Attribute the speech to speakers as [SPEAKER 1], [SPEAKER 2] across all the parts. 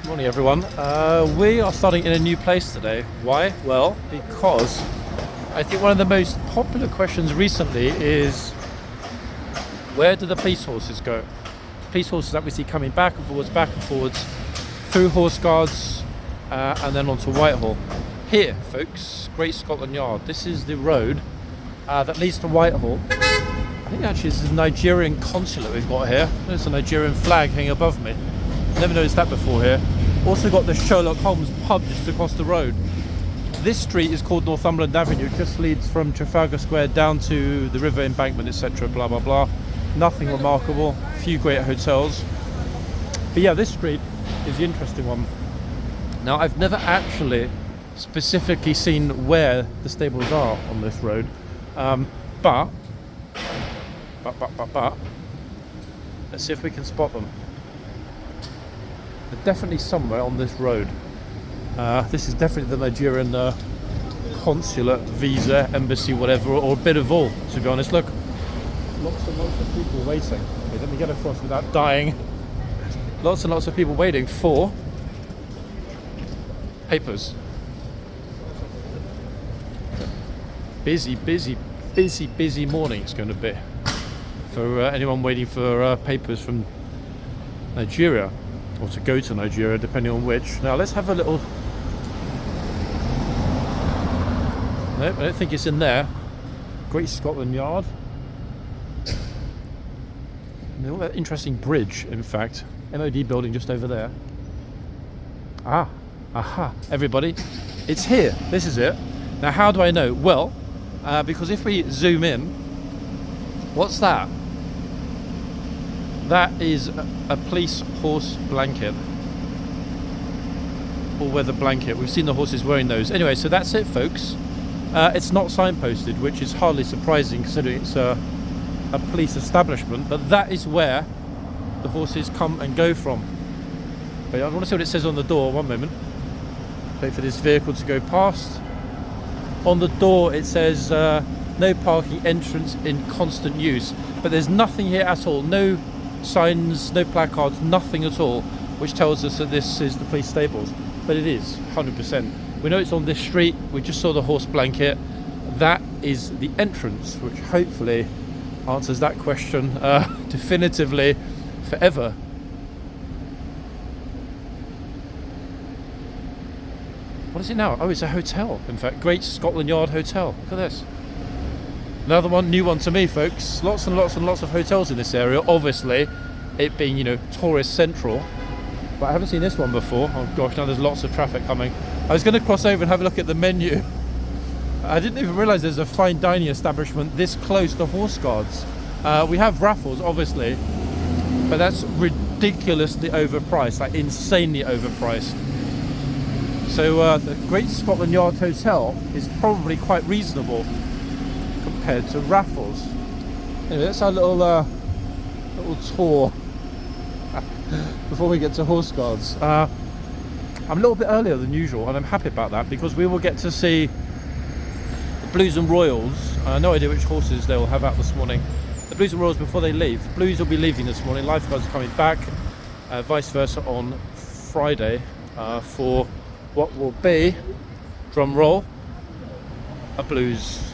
[SPEAKER 1] Morning everyone. We are starting in a new place today. Why? Well, because I think one of the most popular questions recently is where do the police horses go? Police horses that we see coming back and forwards through Horse Guards and then onto Whitehall. Here, folks, Great Scotland Yard. This is the road that leads to Whitehall. I think actually this is a Nigerian consulate we've got here. There's a Nigerian flag hanging above me. Never noticed that before here. Also got the Sherlock Holmes pub just across the road. This street is called Northumberland Avenue. It just leads from Trafalgar Square down to the river embankment, etc. Blah blah blah. Nothing remarkable. A few great hotels. But yeah, this street is the interesting one. Now I've never actually specifically seen where the stables are on this road, but let's see if we can spot them. They're definitely somewhere on this road. This is definitely the Nigerian consulate, visa, embassy, whatever, or a bit of all, to be honest. Look, lots and lots of people waiting. Okay, let me get across without dying. Lots and lots of people waiting for papers. Busy morning it's going to be for anyone waiting for papers from Nigeria, or to go to Nigeria, depending on which. Now let's have a little... Nope, I don't think it's in there. Great Scotland Yard. And that interesting bridge, in fact. MOD building just over there. Aha, everybody. It's here. This is it. Now how do I know? Well, because if we zoom in, what's that? That is a police horse blanket, or weather blanket. We've seen the horses wearing those. Anyway, so that's it, folks. It's not signposted, which is hardly surprising considering it's a police establishment, but that is where the horses come and go from. But I want to see what it says on the door. One moment. Wait for this vehicle to go past. On the door it says no parking, entrance in constant use, but there's nothing here at all. No signs, no placards, nothing at all, which tells us that this is the police stables. But it is 100%. We know it's on this street. We just saw the horse blanket. That is the entrance, which hopefully answers that question definitively forever. What is it now? Oh, it's a hotel. In fact, Great Scotland Yard Hotel. Look at this. Another one, new one to me, folks. Lots and lots and lots of hotels in this area. Obviously, it being, you know, tourist central. But I haven't seen this one before. Oh gosh, now there's lots of traffic coming. I was going to cross over and have a look at the menu. I didn't even realise there's a fine dining establishment this close to Horse Guards. We have raffles, obviously, but that's ridiculously overpriced, like insanely overpriced. So the Great Scotland Yard Hotel is probably quite reasonable compared to raffles. Anyway, that's our little tour before we get to Horse Guards. I'm a little bit earlier than usual, and I'm happy about that because we will get to see the Blues and Royals. No idea which horses they'll have out this morning. The Blues and Royals before they leave. The Blues will be leaving this morning. Lifeguards are coming back, vice versa on Friday for what will be, drum roll, a Blues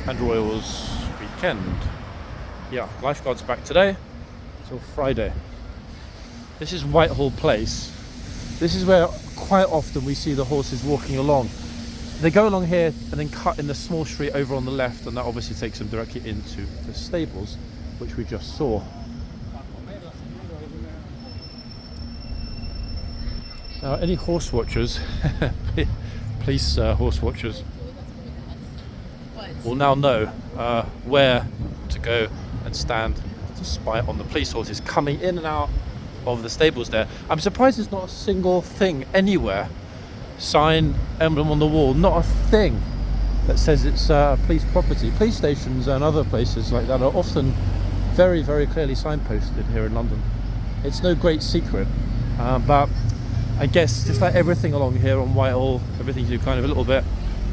[SPEAKER 1] and Royals weekend. Yeah, Lifeguards back today till Friday. This is Whitehall Place. This is where quite often we see the horses walking along. They go along here and then cut in the small street over on the left, and that obviously takes them directly into the stables, which we just saw. Now, any horse watchers, police horse watchers, will now know where to go and stand to spy on the police horses coming in and out of the stables there. I'm surprised there's not a single thing anywhere, sign, emblem on the wall, not a thing that says it's police property. Police stations and other places like that are often very, very clearly signposted here in London. It's no great secret, but I guess just like everything along here on Whitehall, everything's kind of a little bit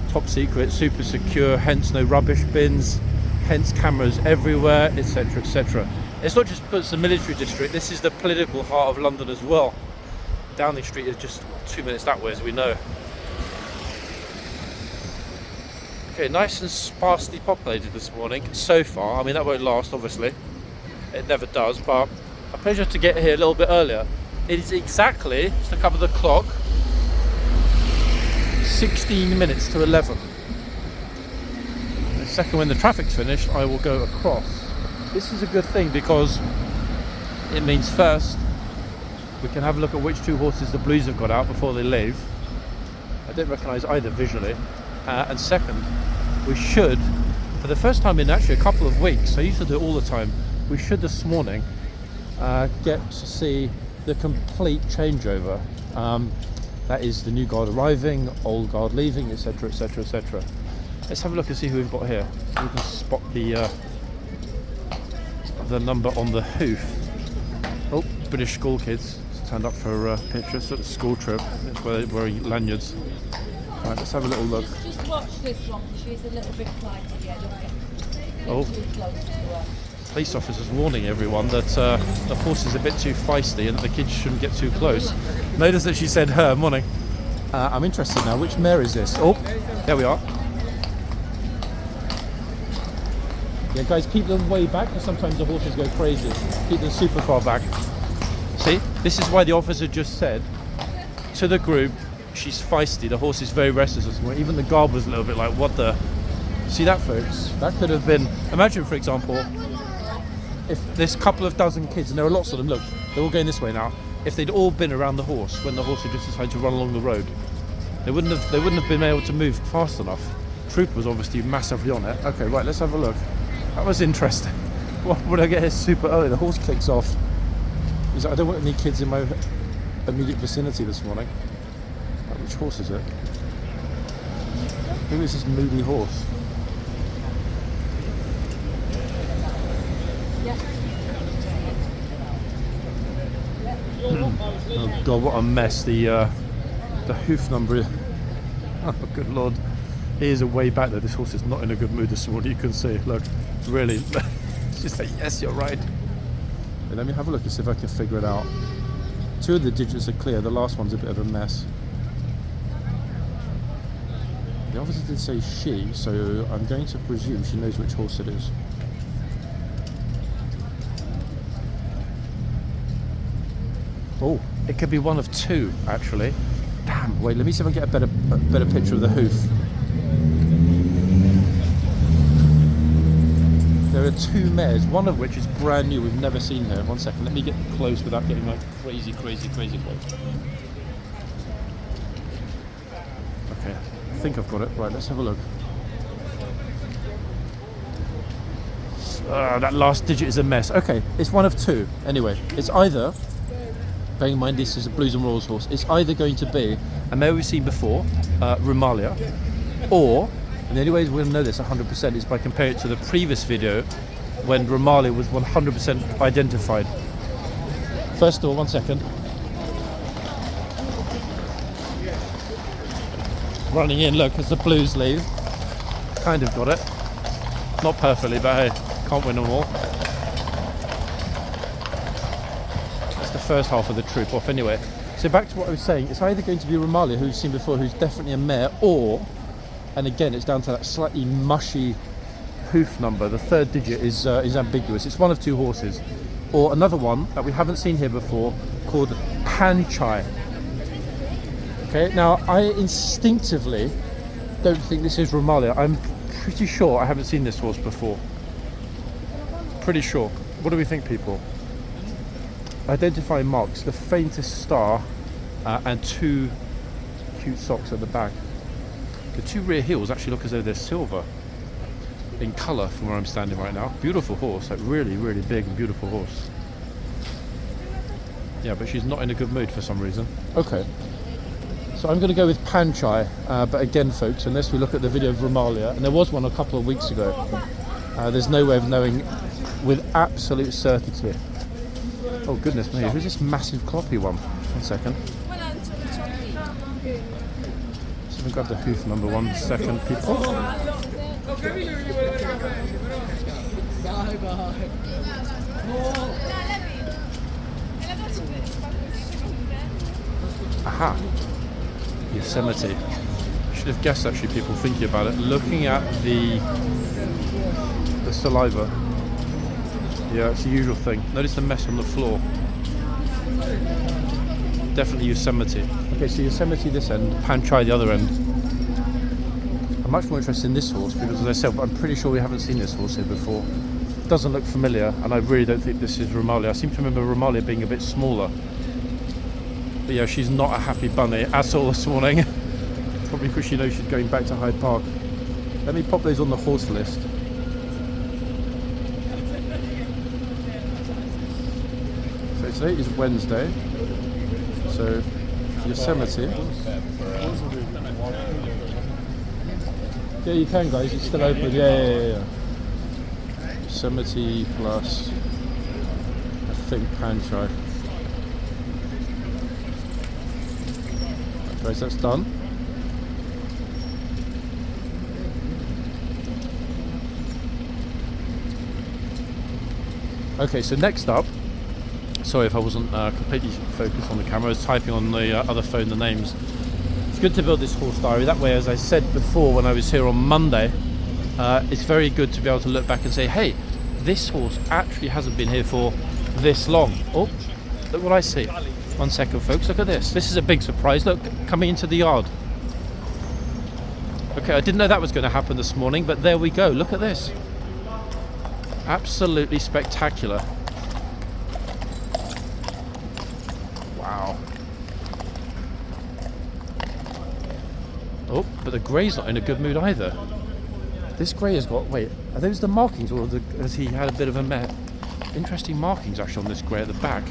[SPEAKER 1] top secret, super secure, hence no rubbish bins, hence cameras everywhere, etc, etc. It's not just because it's a military district, this is the political heart of London as well. Downing Street is just 2 minutes that way, as we know. Okay, nice and sparsely populated this morning so far. I mean, that won't last, obviously. It never does, but a pleasure to get here a little bit earlier. It is exactly, just look up at the clock, 16 minutes to 11. The second, when the traffic's finished, I will go across. This is a good thing because it means first, we can have a look at which 2 horses the Blues have got out before they leave. I don't recognise either visually. And second, we should, for the first time in actually a couple of weeks, I used to do it all the time, we should this morning get to see the complete changeover. That is the new guard arriving, old guard leaving, etc, etc, etc. Let's have a look and see who we've got here. So we can spot the number on the hoof. Oh, British school kids turned up for a picture, sort of school trip. That's where they're wearing lanyards. Right, let's have a little look.
[SPEAKER 2] Just watch this one, because she's a little bit flighty, I don't think.
[SPEAKER 1] Oh.
[SPEAKER 2] Too close to her.
[SPEAKER 1] Police officers warning everyone that the horse is a bit too feisty and that the kids shouldn't get too close. Notice that she said her. Morning. I'm interested now. Which mare is this? Oh, there we are. Yeah, guys, keep them way back because sometimes the horses go crazy. Keep them super far back. See, this is why the officer just said to the group, she's feisty. The horse is very restless this morning. Even the guard was a little bit like, what the? See that, folks? That could have been. Imagine, for example, if there's a couple of dozen kids, and there are lots of them. Look, they're all going this way now. If they'd all been around the horse when the horse had just decided to run along the road, they wouldn't have been able to move fast enough. Troop was obviously massively on it. Okay, right, let's have a look. That was interesting. What would I get here super early? The horse kicks off. He's like, I don't want any kids in my immediate vicinity this morning. Which horse is it? Who is this moody horse? Oh god, what a mess. The hoof number. Oh good lord. He is a way back there. This horse is not in a good mood this morning, you can see. Look, really. She's like, yes, you're right. Okay, let me have a look and see if I can figure it out. 2 of the digits are clear, the last one's a bit of a mess. The officer did say she, so I'm going to presume she knows which horse it is. Oh, it could be one of 2 actually. Damn, wait, let me see if I can get a better picture of the hoof. There are 2 mares, one of which is brand new, we've never seen her. 1 second, let me get close without getting like crazy close. Okay, I think I've got it. Right, let's have a look. That last digit is a mess. Okay, it's one of 2. Anyway, it's either, bearing in mind this is a Blues and Royals horse, it's either going to be a mare we've seen before, Romalia, or, and the only way we're going to know this 100% is by comparing it to the previous video when Romalia was 100% identified. First of all, 1 second. Running in, look, as the Blues leave. Kind of got it. Not perfectly, but hey, can't win them all. That's the first half of the troop off anyway. So back to what I was saying, it's either going to be Romalia, who we've seen before, who's definitely a mare, or, and again it's down to that slightly mushy hoof number, the 3rd digit is ambiguous. It's one of 2 horses. Or another one that we haven't seen here before called Panchai. Okay, now I instinctively don't think this is Romalia. I'm pretty sure I haven't seen this horse before. Pretty sure. What do we think, people? Identifying marks, the faintest star and 2 cute socks at the back. The 2 rear heels actually look as though they're silver in colour from where I'm standing right now. Beautiful horse, like really, really big and beautiful horse. Yeah, but she's not in a good mood for some reason. Okay, so I'm going to go with Panchai, but again, folks, unless we look at the video of Romalia, and there was one a couple of weeks ago, there's no way of knowing with absolute certainty. Oh goodness me, who's this massive cloppy one? 1 second. So we grab the hoof number 1 second, people. Aha. Yosemite. Should have guessed actually, people thinking about it. Looking at the saliva. Yeah, it's the usual thing. Notice the mess on the floor. Definitely Yosemite. Okay, so Yosemite this end, Panchai the other end. I'm much more interested in this horse because, as I said, I'm pretty sure we haven't seen this horse here before. It doesn't look familiar, and I really don't think this is Romalia. I seem to remember Romalia being a bit smaller. But yeah, she's not a happy bunny at all this morning. Probably because she knows she's going back to Hyde Park. Let me pop those on the horse list. So today is Wednesday. So Yosemite. Yeah, you can, guys. It's still open. Yeah. Yosemite plus, I think, Panchai. Guys, that's done. Okay, so next up, sorry if I wasn't completely focused on the camera, I was typing on the other phone the names. It's good to build this horse diary. That way, as I said before when I was here on Monday, it's very good to be able to look back and say, hey, this horse actually hasn't been here for this long. Oh, look what I see. 1 second, folks, look at this. This is a big surprise. Look, coming into the yard. Okay, I didn't know that was going to happen this morning, but there we go. Look at this. Absolutely spectacular. Wow. Oh, but the grey's not in a good mood either. This grey has got, wait, are those the markings, or has he had a bit of a interesting markings actually on this grey at the back?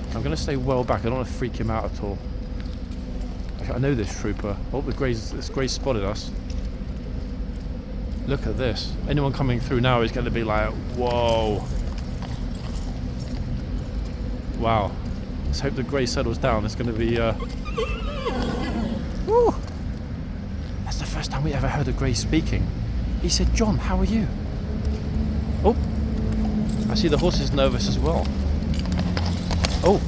[SPEAKER 1] I'm going to stay well back. I don't want to freak him out at all. I know this trooper. Oh, this grey's spotted us. Look at this. Anyone coming through now is going to be like, whoa. Wow. Let's hope the grey settles down. It's going to be... Woo! That's the first time we ever heard a grey speaking. He said, John, how are you? Oh, I see the horse is nervous as well. Oh,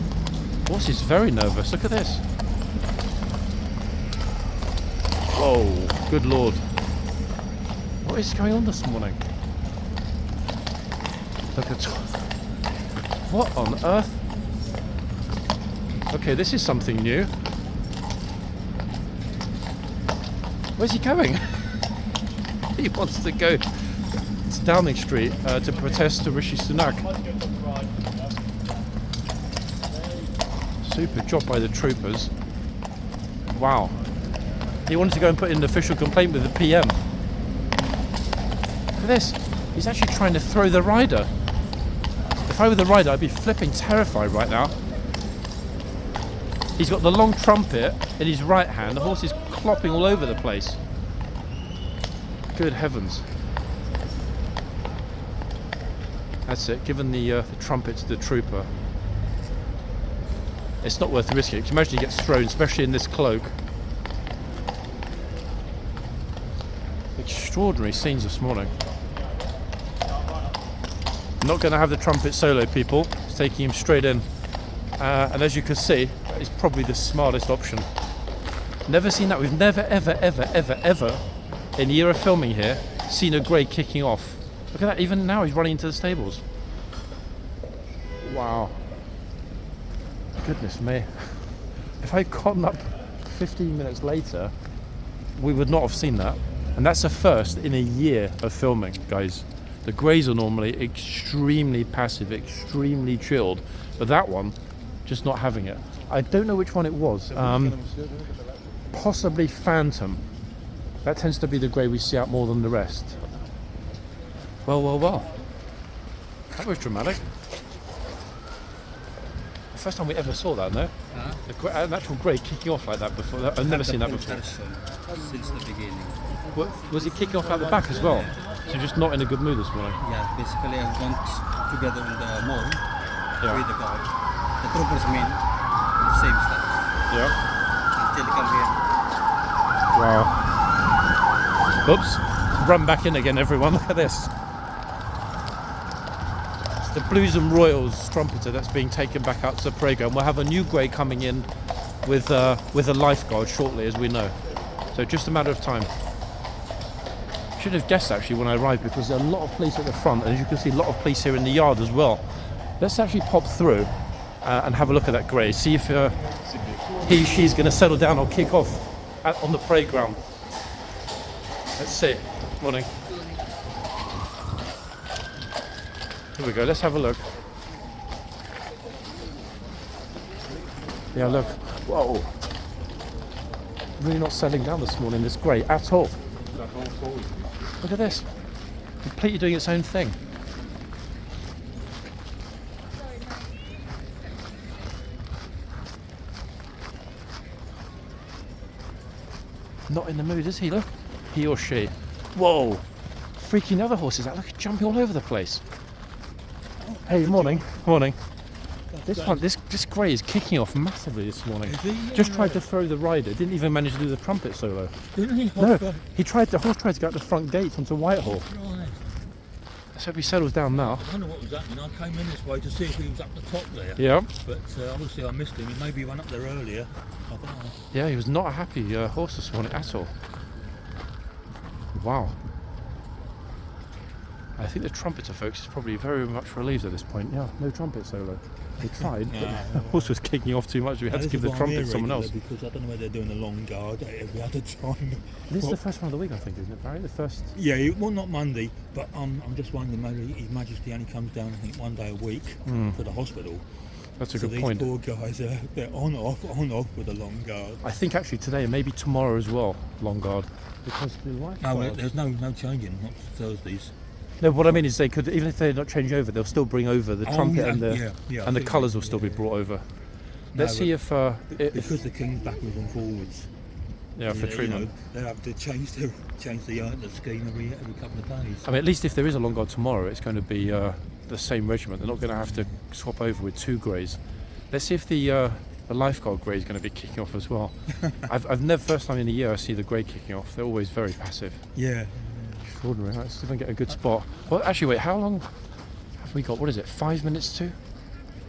[SPEAKER 1] horse is very nervous. Look at this. Whoa, good lord. What is going on this morning? Look at... What on earth? Okay, this is something new. Where's he going? He wants to go to Downing Street to protest to Rishi Sunak. Super job by the troopers. Wow. He wanted to go and put in an official complaint with the PM. Look at this. He's actually trying to throw the rider. If I were the rider, I'd be flipping terrified right now. He's got the long trumpet in his right hand. The horse is clopping all over the place. Good heavens. That's it. Given the trumpet to the trooper. It's not worth risking. Can you imagine he gets thrown, especially in this cloak? Extraordinary scenes this morning. Not going to have the trumpet solo, people. It's taking him straight in. And as you can see, that is probably the smartest option. Never seen that. We've never, ever, ever, ever, ever, in a year of filming here, seen a grey kicking off. Look at that. Even now he's running into the stables. Wow. Goodness me. If I'd gotten up 15 minutes later, we would not have seen that. And that's a first in a year of filming, guys. The greys are normally extremely passive, extremely chilled, but that one, just not having it. I don't know which one it was. Possibly Phantom. That tends to be the grey we see out more than the rest. Well, well, well. That was dramatic. The first time we ever saw that, no? An actual grey kicking off like that before. I've never seen that before.
[SPEAKER 3] Since the beginning.
[SPEAKER 1] What, was he kicking off at the back as well? So just not in a good mood this morning?
[SPEAKER 3] Yeah, basically I went together in the mall with the guard. The troopers mean the same stuff.
[SPEAKER 1] Yeah.
[SPEAKER 3] Until he come here.
[SPEAKER 1] Wow. Oops. Run back in again, everyone. Look at this. It's the Blues and Royals trumpeter that's being taken back out to the parade ground. We'll have a new grey coming in with a lifeguard shortly, as we know. So just a matter of time. Should have guessed actually when I arrived, because there are a lot of police at the front, and as you can see, a lot of police here in the yard as well. Let's actually pop through and have a look at that grey. See if she's going to settle down or kick off on the parade ground. Let's see. Morning. Here we go. Let's have a look. Yeah, look. Whoa. Really not settling down this morning, this grey at all. Look at this. Completely doing its own thing. Not in the mood, is he? Look. He or she. Whoa. Freaking other horses out. Look, jumping all over the place. Hey, morning. Morning. This grey is kicking off massively this morning. Just tried to throw the rider. Didn't even manage to do the trumpet solo.
[SPEAKER 3] Didn't he?
[SPEAKER 1] No. The horse tried to go out the front gate onto Whitehall.
[SPEAKER 3] Right.
[SPEAKER 1] Let's hope he settles down now.
[SPEAKER 3] I don't know what was happening. I came in this way to see if he was up the top there.
[SPEAKER 1] Yeah.
[SPEAKER 3] But obviously I missed him. Maybe he went up there earlier. I don't know.
[SPEAKER 1] Yeah, he was not a happy horse this morning at all. Wow. I think the trumpeter, folks, is probably very much relieved at this point. Yeah, no trumpet solo. They tried, but the horse was kicking off too much. We had to give the trumpet to someone else.
[SPEAKER 3] Because I don't know whether they're doing a long guard every other time.
[SPEAKER 1] This is the first one of the week, I think, isn't it, Barry? The first.
[SPEAKER 3] Yeah, well, not Monday, but I'm just wondering maybe His Majesty only comes down, I think, one day a week to the hospital.
[SPEAKER 1] That's a
[SPEAKER 3] so
[SPEAKER 1] good point.
[SPEAKER 3] These poor guys they're on off with a long guard.
[SPEAKER 1] I think actually today and maybe tomorrow as well, long guard, because the lifeguards.
[SPEAKER 3] There's no changing, not Thursdays.
[SPEAKER 1] No, what I mean is they could, even if they're not change over, they'll still bring over the trumpet and the colours will still be brought over. Let's see if
[SPEAKER 3] because the king's backwards and forwards.
[SPEAKER 1] Yeah, for treatment.
[SPEAKER 3] They have to change the scheme every couple of days.
[SPEAKER 1] I mean, at least if there is a long guard tomorrow, it's going to be the same regiment. They're not going to have to swap over with two greys. Let's see if the lifeguard grey is going to be kicking off as well. I've never, first time in a year I see the grey kicking off. They're always very passive.
[SPEAKER 3] Yeah.
[SPEAKER 1] Extraordinary. Let's see if I can get a good spot. Well, actually, wait, how long have we got? What is it, 5 minutes to?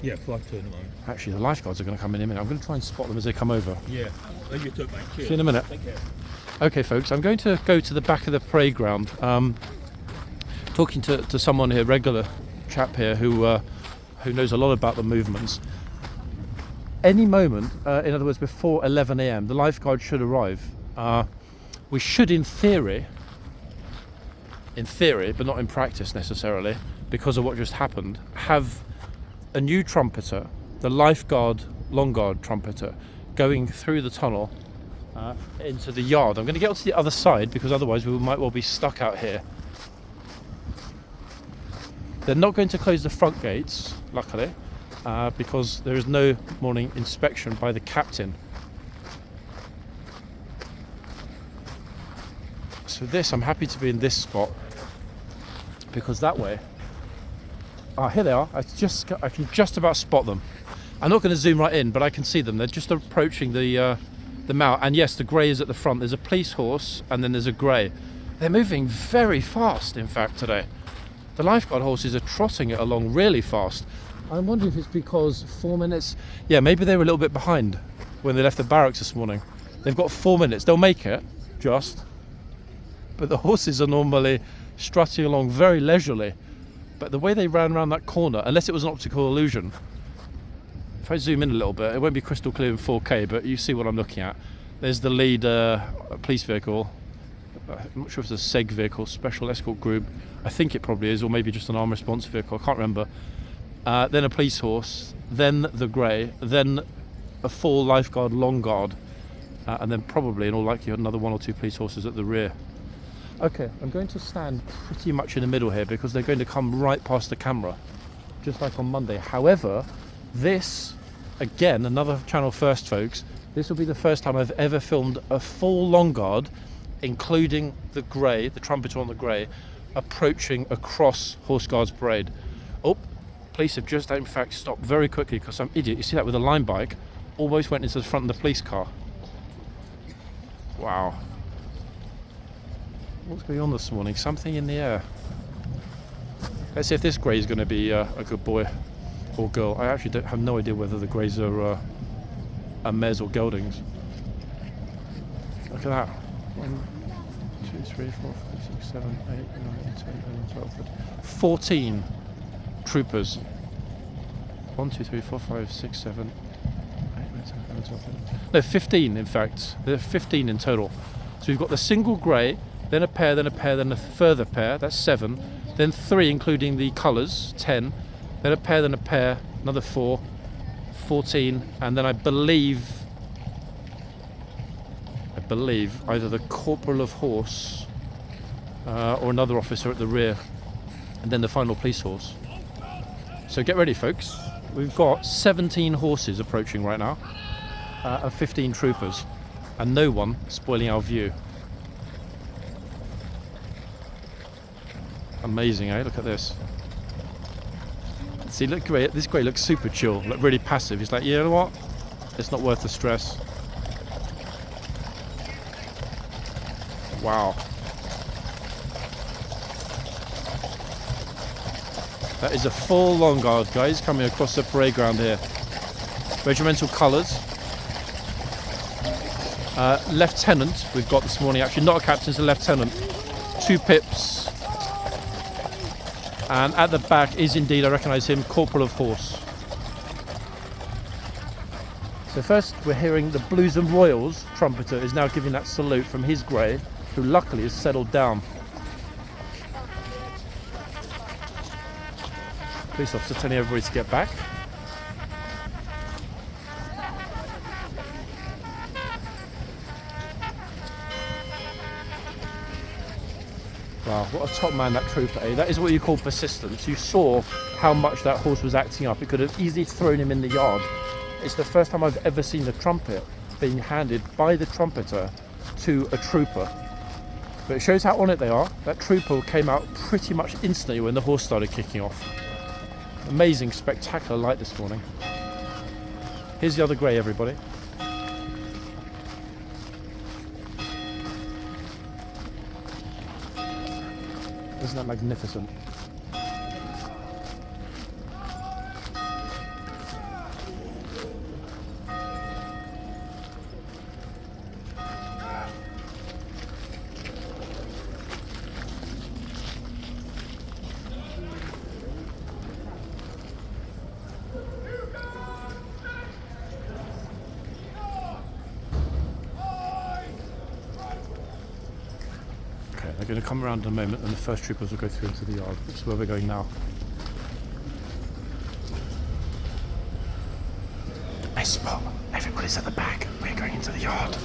[SPEAKER 3] Yeah, 5 to at the moment.
[SPEAKER 1] Actually, the lifeguards are going to come in a minute. I'm going to try and spot them as they come over.
[SPEAKER 3] Yeah. Leave you to it, mate. Cheers.
[SPEAKER 1] See you in a minute.
[SPEAKER 3] Take care.
[SPEAKER 1] Okay, folks, I'm going to go to the back of the parade ground. Talking to someone here, regular chap here, who knows a lot about the movements. Any moment, in other words, before 11 a.m, the lifeguard should arrive. We should, in theory, but not in practice necessarily, because of what just happened, have a new trumpeter, the lifeguard, long guard trumpeter, going through the tunnel into the yard. I'm going to get onto the other side because otherwise we might well be stuck out here. They're not going to close the front gates, luckily, because there is no morning inspection by the captain. So I'm happy to be in this spot, because that way, here they are. I can just about spot them. I'm not going to zoom right in, but I can see them. They're just approaching the mount, and yes, the grey is at the front. There's a police horse, and then there's a grey. They're moving very fast, in fact, today. The lifeguard horses are trotting it along really fast. I'm wondering if it's because 4 minutes. Yeah, maybe they were a little bit behind when they left the barracks this morning. They've got 4 minutes. They'll make it, but the horses are normally strutting along very leisurely. But the way they ran around that corner, unless it was an optical illusion, if I zoom in a little bit, it won't be crystal clear in 4K, but you see what I'm looking at. There's the lead police vehicle. I'm not sure if it's a SEG vehicle, Special Escort Group. I think it probably is, or maybe just an armed response vehicle. I can't remember. Then a police horse, then the grey, then a full lifeguard, long guard, and then probably, in all likelihood, another 1 or 2 police horses at the rear. Okay, I'm going to stand pretty much in the middle here because they're going to come right past the camera, just like on Monday. However, this, again, another channel first, folks, this will be the first time I've ever filmed a full long guard, including the grey, the trumpeter on the grey, approaching across horseguardsparade. Oh, police have just, in fact, stopped very quickly because some idiot, you see that with a line bike, almost went into the front of the police car. Wow. What's going on this morning? Something in the air. Let's see if this grey is going to be a good boy or girl. I actually have no idea whether the greys are mares or geldings. Look at that. 1, 2, 3, 4, 5, 6, 7, 8, 9, 10, 11, 12, 13. 14 troopers. 1, 2, 3, 4, 5, 6, 7, 8, 9, 10, 11, 12, 13. No, 15 in fact. There are 15 in total. So we've got the single grey, then a pair, then a pair, then a further pair. That's 7. Then 3 including the colours, 10. Then a pair, another 4, 14, and then I believe either the corporal of horse or another officer at the rear, and then the final police horse. So get ready, folks. We've got 17 horses approaching right now, and 15 troopers, and no one spoiling our view. Amazing, eh? Look at this. See, look, this grey looks super chill, like really passive. He's like, you know what? It's not worth the stress. Wow. That is a full long guard, guys, coming across the parade ground here. Regimental colours. Lieutenant, we've got this morning, actually not a captain, it's a lieutenant. 2 pips. And at the back is indeed, I recognise him, corporal of horse. So first we're hearing the Blues and Royals trumpeter is now giving that salute from his grey, who luckily has settled down. Police officer telling everybody to get back. Wow, what a top man that trooper, eh? That is what you call persistence. You saw how much that horse was acting up. It could have easily thrown him in the yard. It's the first time I've ever seen the trumpet being handed by the trumpeter to a trooper. But it shows how on it they are. That trooper came out pretty much instantly when the horse started kicking off. Amazing, spectacular light this morning. Here's the other grey, everybody. Isn't that magnificent? They're going to come around in a moment and the first troopers will go through into the yard, which is where we're going now. Nice spot. Everybody's at the back. We're going into the yard.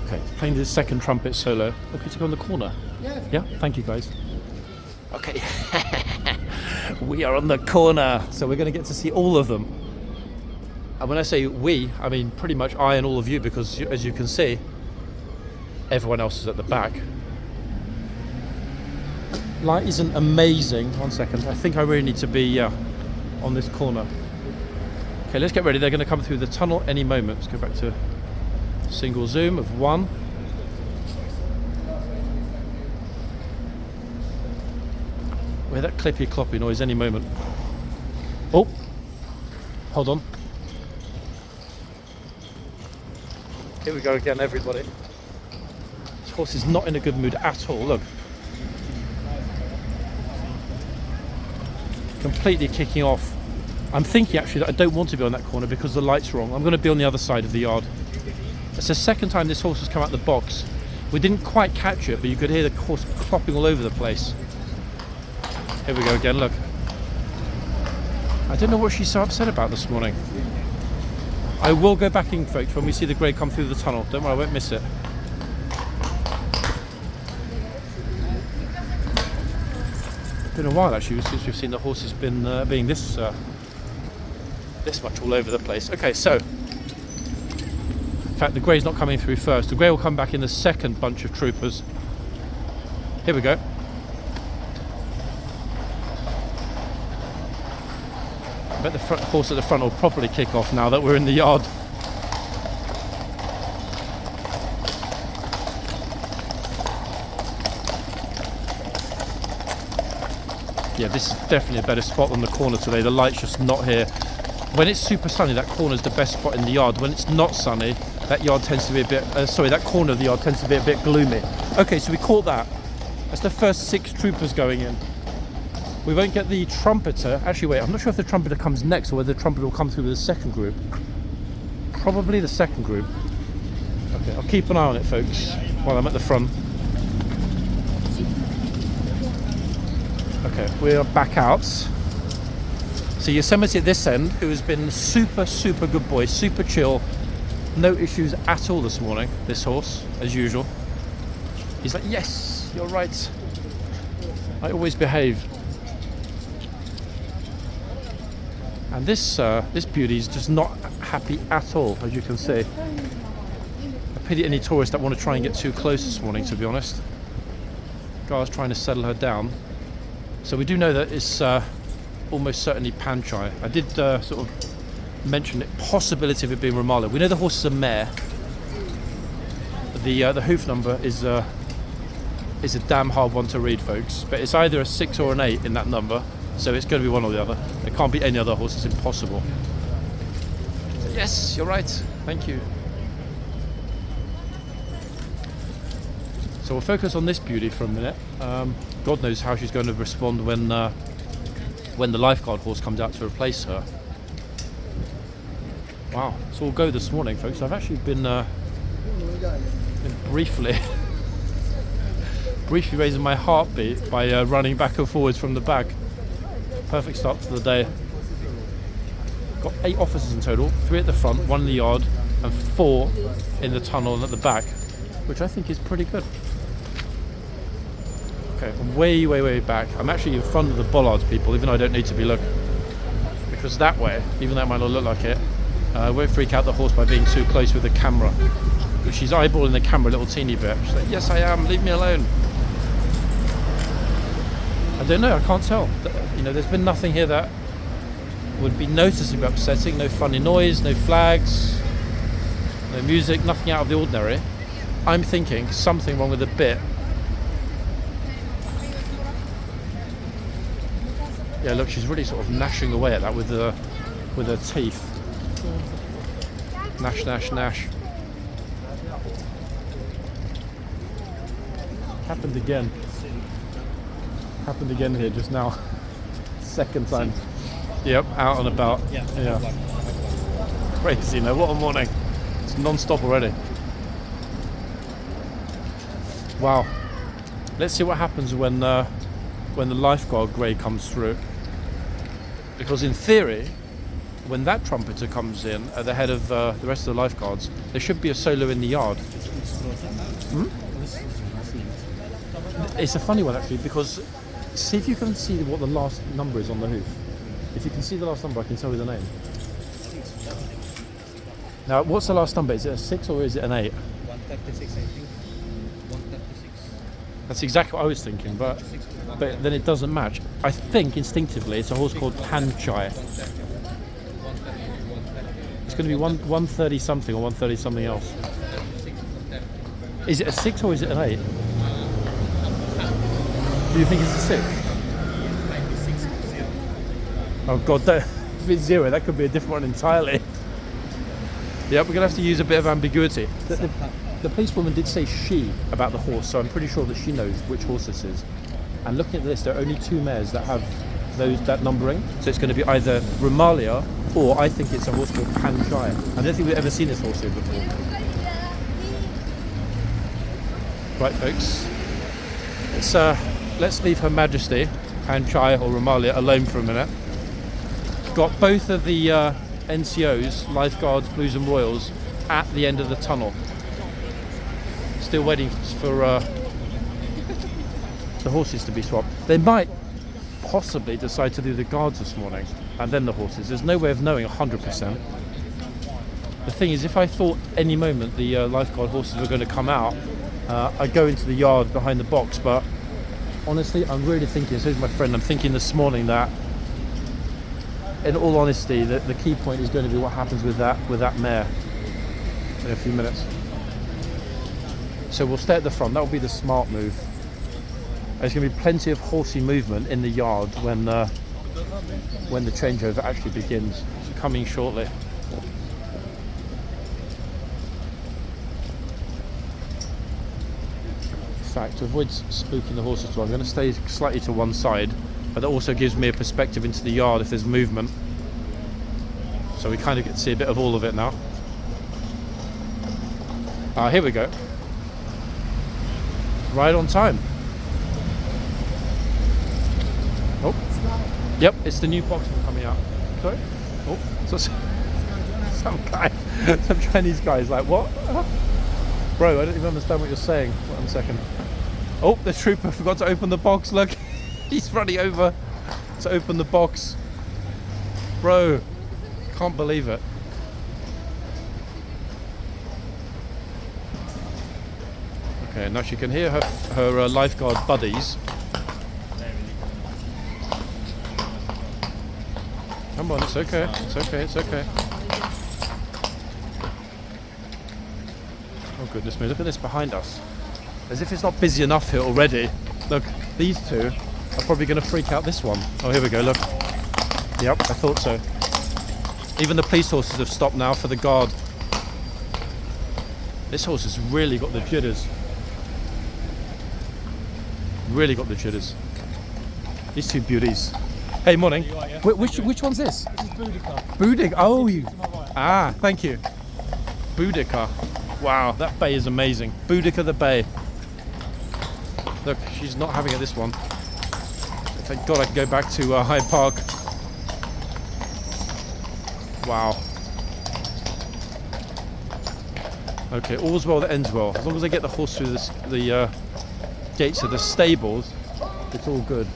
[SPEAKER 1] Okay, playing the second trumpet solo. Okay, to go in the corner. Yeah, thank you guys. Okay, we are on the corner, so we're going to get to see all of them. And when I say we, I mean pretty much I and all of you, because as you can see, everyone else is at the back. Light isn't amazing. 1 second, I think I really need to be on this corner. Okay, let's get ready. They're going to come through the tunnel any moment. Let's go back to single zoom of 1. We'll hear that clippy cloppy noise any moment. Oh, hold on. Here we go again, everybody. This horse is not in a good mood at all, look. Completely kicking off. I'm thinking actually that I don't want to be on that corner because the light's wrong. I'm going to be on the other side of the yard. It's the second time this horse has come out the box. We didn't quite catch it, but you could hear the horse clopping all over the place. Here we go again, look. I don't know what she's so upset about this morning. I will go back in, folks, when we see the grey come through the tunnel. Don't worry, I won't miss it. It's been a while actually since we've seen the horses being this much all over the place. Okay, so in fact the grey's not coming through first. The grey will come back in the second bunch of troopers. Here we go. I bet the horse at the front will properly kick off now that we're in the yard. Yeah, this is definitely a better spot than the corner today. The light's just not here. When it's super sunny, that corner's the best spot in the yard. When it's not sunny, that yard tends to be a bit, that corner of the yard tends to be a bit gloomy. Okay, so we caught that. That's the first 6 troopers going in. We won't get the trumpeter. Actually, wait, I'm not sure if the trumpeter comes next or whether the trumpeter will come through with the second group. Probably the second group. Okay, I'll keep an eye on it, folks, while I'm at the front. Okay, we're back out. So Yosemite at this end, who has been super good boy, super chill, no issues at all this morning, this horse, as usual. He's like, yes, you're right. I always behave. And this beauty is just not happy at all, as you can see. I pity any tourists that want to try and get too close this morning, to be honest. Guy's trying to settle her down. So we do know that it's almost certainly Panchai. I did sort of mention the possibility of it being Romalia. We know the horse is a mare. The hoof number is a damn hard one to read, folks. But it's either a 6 or an 8 in that number. So it's going to be one or the other. It can't be any other horse. It's impossible. Yes, you're right. Thank you. So we'll focus on this beauty for a minute. God knows how she's going to respond when the lifeguard horse comes out to replace her. Wow, it's all go this morning, folks. I've actually been briefly raising my heartbeat by running back and forwards from the back. Perfect start to the day. Got 8 officers in total, 3 at the front, 1 in the yard, and 4 in the tunnel and at the back, which I think is pretty good. Okay, I'm way back. I'm actually in front of the bollards, people, even though I don't need to be looking. Because that way, even though it might not look like it, I won't freak out the horse by being too close with the camera. Because she's eyeballing the camera a little teeny bit. She's like, yes I am, leave me alone. I don't know, I can't tell. You know, there's been nothing here that would be noticeably upsetting. No funny noise, no flags, no music, nothing out of the ordinary. I'm thinking something wrong with the bit. Yeah, look, she's really sort of gnashing away at that with her teeth. Gnash. Happened again here just now. Second time. Yep, out and about. Yeah. Crazy, no? What a morning. It's non-stop already. Wow. Let's see what happens when the lifeguard grey comes through. Because in theory, when that trumpeter comes in at the head of the rest of the lifeguards, there should be a solo in the yard. It's a funny one actually, because see if you can see what the last number is on the hoof. If you can see the last number, I can tell you the name. Now, what's the last number? Is it a 6 or is it an 8?
[SPEAKER 3] 136, I think. 136.
[SPEAKER 1] That's exactly what I was thinking, but then it doesn't match. I think instinctively it's a horse called Panchai. It's going to be 130 something or 130 something else. Is it a 6 or is it an 8? Do you think it's a 6? Oh god, if it's 0, that could be a different one entirely. Yeah, we're going to have to use a bit of ambiguity. The policewoman did say she about the horse, so I'm pretty sure that she knows which horse this is. And looking at this, there are only 2 mares that have that numbering. So it's going to be either Romalia or I think it's a horse called Panchai. I don't think we've ever seen this horse here before. Right, folks. Let's leave Her Majesty, Panchai or Romalia, alone for a minute. Got both of the NCOs, Lifeguards, Blues and Royals, at the end of the tunnel. Still waiting for the horses to be swapped. They might possibly decide to do the guards this morning and then the horses. There's no way of knowing 100%. The thing is, if I thought any moment the lifeguard horses were going to come out, I'd go into the yard behind the box, but honestly, I'm really thinking, so is my friend, I'm thinking this morning that in all honesty, the key point is going to be what happens with that mare in a few minutes. So we'll stay at the front. That will be the smart move. There's going to be plenty of horsey movement in the yard when the changeover actually begins. It's coming shortly. In fact, to avoid spooking the horses as well, I'm going to stay slightly to one side, but that also gives me a perspective into the yard if there's movement. So we kind of get to see a bit of all of it now. Here we go. Right on time. Oh, yep, it's the new boxman coming out. Sorry? Oh, so some guy, some Chinese guy is like, what? Bro, I don't even understand what you're saying. Wait 1 second. Oh, the trooper forgot to open the box. Look, he's running over to open the box. Bro, can't believe it. Okay, now she can hear her lifeguard buddies. Come on, it's okay, it's okay, it's okay. Oh goodness me, look at this behind us. As if it's not busy enough here already. Look, these two are probably going to freak out this one. Oh, here we go, look. Yep, I thought so. Even the police horses have stopped now for the guard. This horse has really got the jitters. Really got the jitters. These two beauties. Hey, morning. Which one's this?
[SPEAKER 4] This is Boudica.
[SPEAKER 1] Boudica. Oh, you.
[SPEAKER 4] To my right.
[SPEAKER 1] Ah, thank you. Boudica. Wow, that bay is amazing. Boudica the bay. Look, she's not having it this one. Thank God I can go back to Hyde Park. Wow. Okay, all's well that ends well. As long as I get the horse through the gates of the stables, it's all good.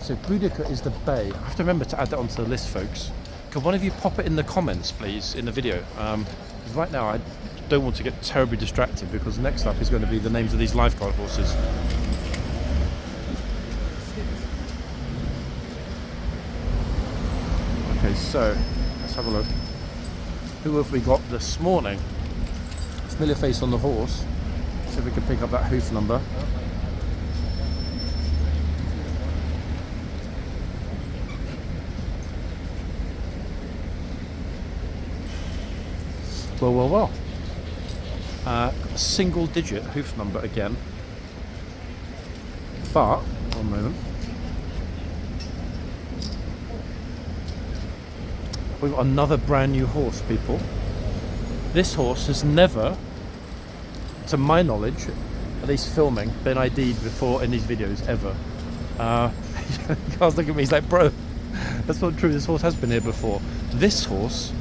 [SPEAKER 1] So Boudica is the bay. I have to remember to add that onto the list, folks. Could one of you pop it in the comments, please, in the video? Right now, I don't want to get terribly distracted because next up is going to be the names of these lifeguard horses. Okay, so let's have a look. Who have we got this morning? Familiar face on the horse. See if we can pick up that hoof number. Well. Got a single digit hoof number again. But, one moment. We've got another brand new horse, people. This horse has never, to my knowledge, at least filming, been ID'd before in these videos, ever. Guys look at me, he's like, bro, that's not true, this horse has been here before. This horse,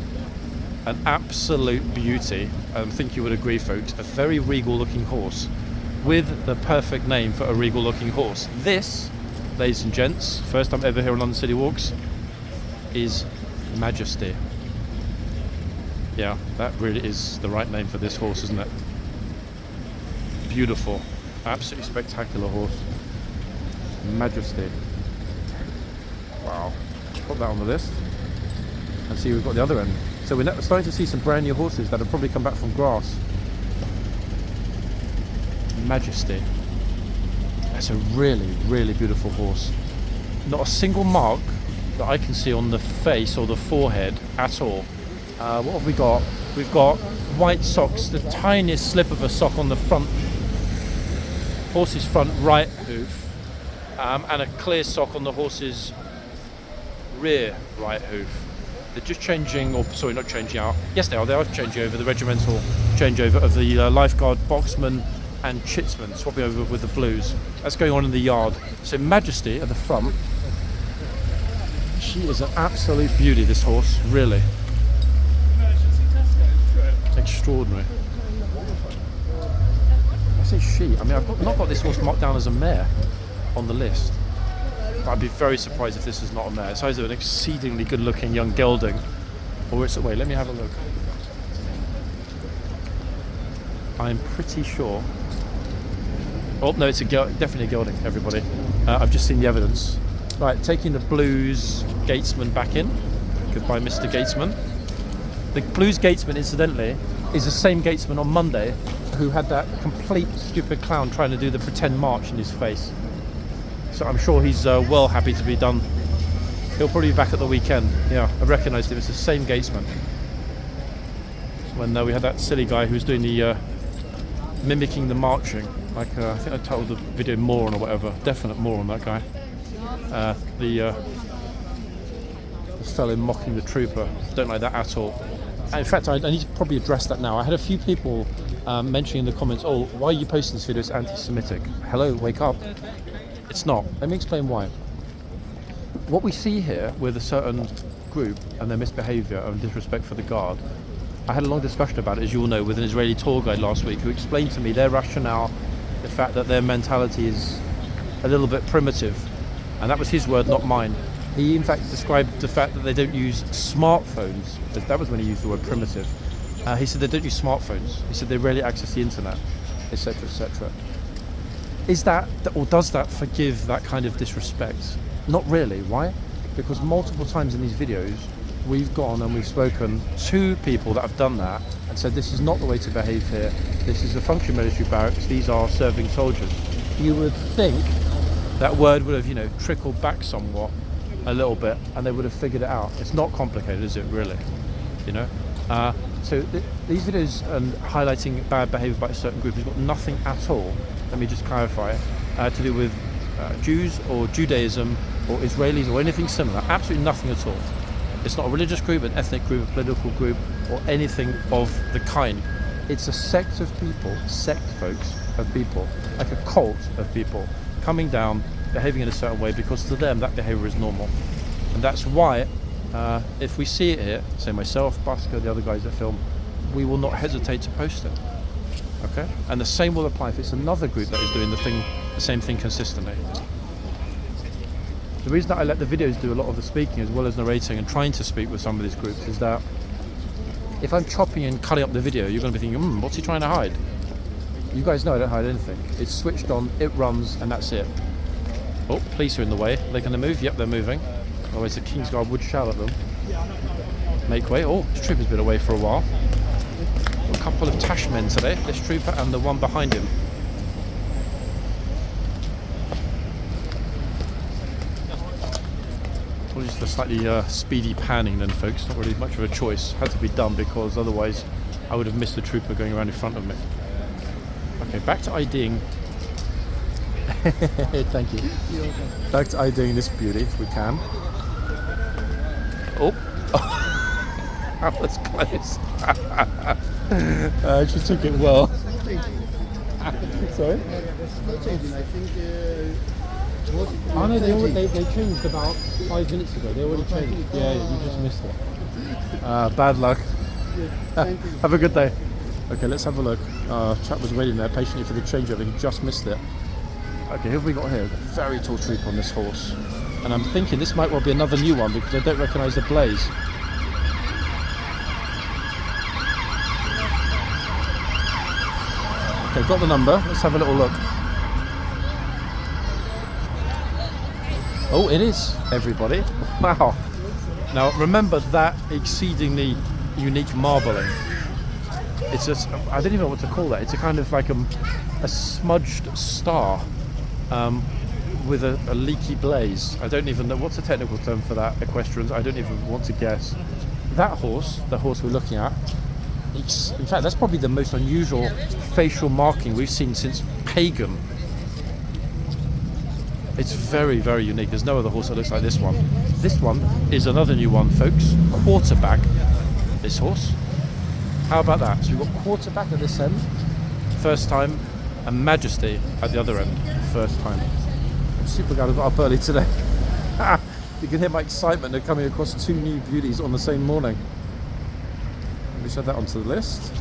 [SPEAKER 1] an absolute beauty. I think you would agree, folks. A very regal looking horse with the perfect name for a regal looking horse. This, ladies and gents, first time ever here on London City Walks, is Majesty. Yeah, that really is the right name for this horse, isn't it? Beautiful. Absolutely spectacular horse. Majesty. Wow. Put that on the list. And see, we've got the other end. So we're starting to see some brand new horses that have probably come back from grass. Majesty. That's a really, really beautiful horse. Not a single mark that I can see on the face or the forehead at all. What have we got? We've got white socks, the tiniest slip of a sock on the front, horse's front right hoof, and a clear sock on the horse's rear right hoof. They're just changing, or sorry, not changing out. Yes, they are changing over the regimental changeover of the lifeguard, boxman, and chitsman, swapping over with the blues. That's going on in the yard. So Majesty at the front. She is an absolute beauty, this horse, really. Extraordinary. I say she. I mean, I've not got this horse marked down as a mare on the list. But I'd be very surprised if this is not a mare. It's either an exceedingly good-looking young gelding, or it's wait. Let me have a look. I'm pretty sure. Oh no, it's definitely a gelding. Everybody, I've just seen the evidence. Right, taking the blues gatesman back in. Goodbye, Mr. Gatesman. The blues gatesman, incidentally, is the same gatesman on Monday who had that complete stupid clown trying to do the pretend march in his face. So I'm sure he's well happy to be done. He'll probably be back at the weekend. Yeah, I recognised him. It's the same gatesman. When we had that silly guy who was doing the mimicking the marching. Like I think I titled the video "Moron" or whatever. Definite moron, that guy. The fellow mocking the trooper. Don't like that at all. In fact, I need to probably address that now. I had a few people mentioning in the comments, "Oh, why are you posting this video? It's anti-Semitic." Hello, wake up. It's not. Let me explain why. What we see here with a certain group and their misbehaviour and disrespect for the guard, I had a long discussion about it, as you all know, with an Israeli tour guide last week who explained to me their rationale, the fact that their mentality is a little bit primitive. And that was his word, not mine. He in fact described the fact that they don't use smartphones. That was when he used the word primitive. He said they don't use smartphones. He said they rarely access the internet, etc., etc. Is that, or does that forgive that kind of disrespect? Not really. Why? Because multiple times in these videos, we've gone and we've spoken to people that have done that and said this is not the way to behave here. This is a function military barracks. These are serving soldiers. You would think that word would have, trickled back somewhat, a little bit, and they would have figured it out. It's not complicated, is it? Really? So these videos and highlighting bad behaviour by a certain group has got nothing at all. Let me just clarify to do with Jews or Judaism or Israelis or anything similar. Absolutely nothing at all. It's not a religious group, an ethnic group, a political group, or anything of the kind. It's a sect of people, folks, of people, like a cult of people, coming down, behaving in a certain way because to them that behaviour is normal. And that's why, if we see it here, say myself, Basker, the other guys that film, we will not hesitate to post it. Okay? And the same will apply if it's another group that is doing the same thing consistently. The reason that I let the videos do a lot of the speaking as well as narrating and trying to speak with some of these groups is that if I'm chopping and cutting up the video, you're going to be thinking, what's he trying to hide? You guys know I don't hide anything. It's switched on, it runs, and that's it. Oh, police are in the way. Are they going to move? Yep, they're moving. Otherwise the Kingsguard would shout at them. Make way. Oh, this trooper's been away for a while. A couple of Tashmen today, this trooper and the one behind him. Apologies for the slightly speedy panning then, folks. Not really much of a choice. Had to be done because otherwise I would have missed the trooper going around in front of me. Okay, back to IDing. Thank you. Back to IDing this beauty, if we can. Oh, that was close. She took it well. Sorry? Oh no, they changed about 5 minutes ago. They already changed. Yeah, you just missed it. Bad luck. Have a good day. Okay, let's have a look. Chap was waiting there patiently for the changeover. He just missed it. Okay, who have we got here? We've got a very tall trooper on this horse. And I'm thinking this might well be another new one because I don't recognise the blaze. Okay, got the number. Let's have a little look. Oh, it is, everybody. Wow. Now, remember that exceedingly unique marbling. It's just, I don't even know what to call that. It's a kind of like a smudged star with a leaky blaze. I don't even know, what's the technical term for that, equestrians? I don't even want to guess. That horse, the horse we're looking at, in fact, that's probably the most unusual facial marking we've seen since pagan. It's very, very unique. There's no other horse that looks like this one. This one is another new one, folks. Quarterback, this horse. How about that? So we've got quarterback at this end, first time, and majesty at the other end, first time. I'm super glad I got up early today. You can hear my excitement of coming across two new beauties on the same morning. Let me add that onto the list.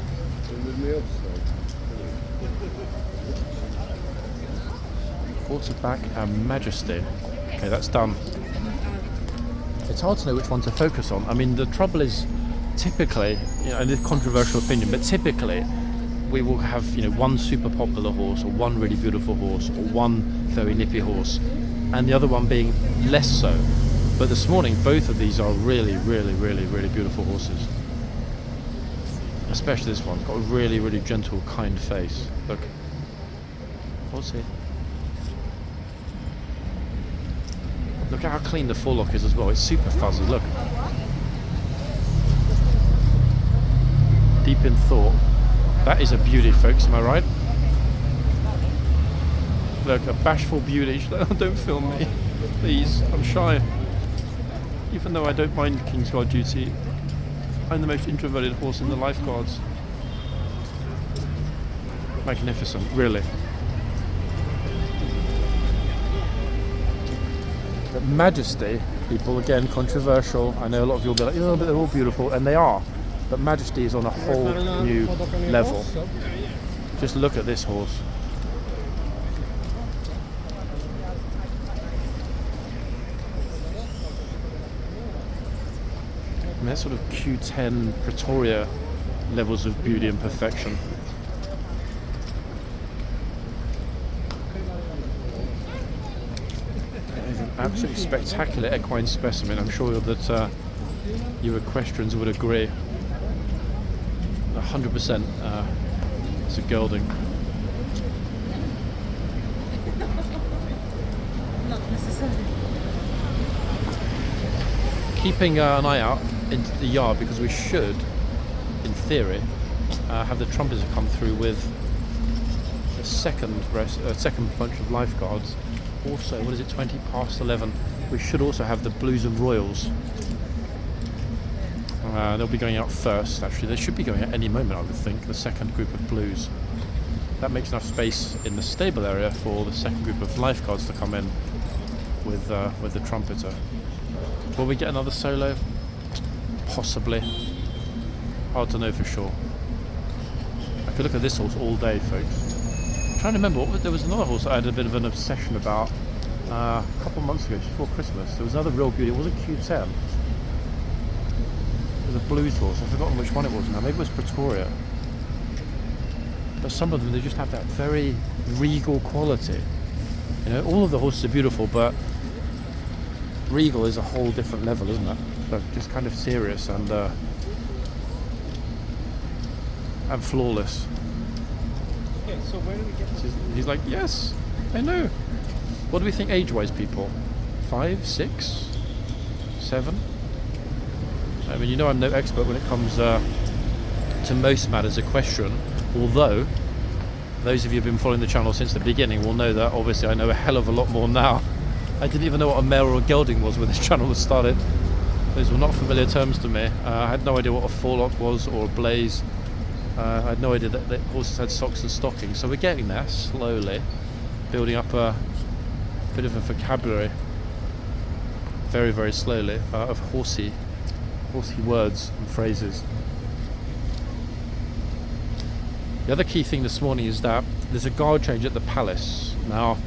[SPEAKER 1] Quarterback and majesty. Okay, that's done. It's hard to know which one to focus on. I mean, the trouble is, typically, and it's a controversial opinion, but typically we will have, one super popular horse or one really beautiful horse or one very nippy horse and the other one being less so. But this morning, both of these are really, really, really, really beautiful horses. Especially this one. Got a really, really gentle, kind face. Look. What's it? Look at how clean the forelock is as well. It's super fuzzy. Look. Deep in thought. That is a beauty, folks. Am I right? Look, a bashful beauty. Don't film me, please. I'm shy. Even though I don't mind kingsguard duty, I'm the most introverted horse in the lifeguards. Magnificent, really. But majesty, people, again, controversial. I know a lot of you will be like, oh, but they're all beautiful, and they are. But majesty is on a whole new level. Just look at this horse. I mean, that's sort of Q10 Pretoria levels of beauty and perfection. It's an absolutely spectacular equine specimen. I'm sure that you equestrians would agree. 100% it's a gelding.
[SPEAKER 2] Not necessarily.
[SPEAKER 1] Keeping an eye out into the yard, because we should, in theory, have the trumpeter come through with a second bunch of lifeguards. Also, what is it, 20 past 11? We should also have the Blues and Royals. They'll be going out first, actually. They should be going at any moment, I would think, the second group of Blues. That makes enough space in the stable area for the second group of lifeguards to come in with the trumpeter. Will we get another solo? Possibly. Hard to know for sure. I could look at this horse all day, folks. I'm trying to remember, there was another horse I had a bit of an obsession about a couple of months ago, just before Christmas. There was another real beauty. It wasn't Q10. It was a Blues horse. I've forgotten which one it was now. Maybe it was Pretoria. But some of them, they just have that very regal quality. You know, all of the horses are beautiful, but regal is a whole different level, isn't it? But just kind of serious and flawless.
[SPEAKER 3] Okay, so where do we get this?
[SPEAKER 1] He's like, yes, I know. What do we think age-wise, people? 5, 6, 7? I mean, you know I'm no expert when it comes to most matters equestrian, although those of you who've been following the channel since the beginning will know that obviously I know a hell of a lot more now. I didn't even know what a mare or a gelding was when this channel was started. Those were not familiar terms to me. I had no idea what a forelock was or a blaze. I had no idea that horses had socks and stockings. So we're getting there slowly, building up a bit of a vocabulary, very, very slowly, of horsey words and phrases. The other key thing this morning is that there's a guard change at the palace. Now,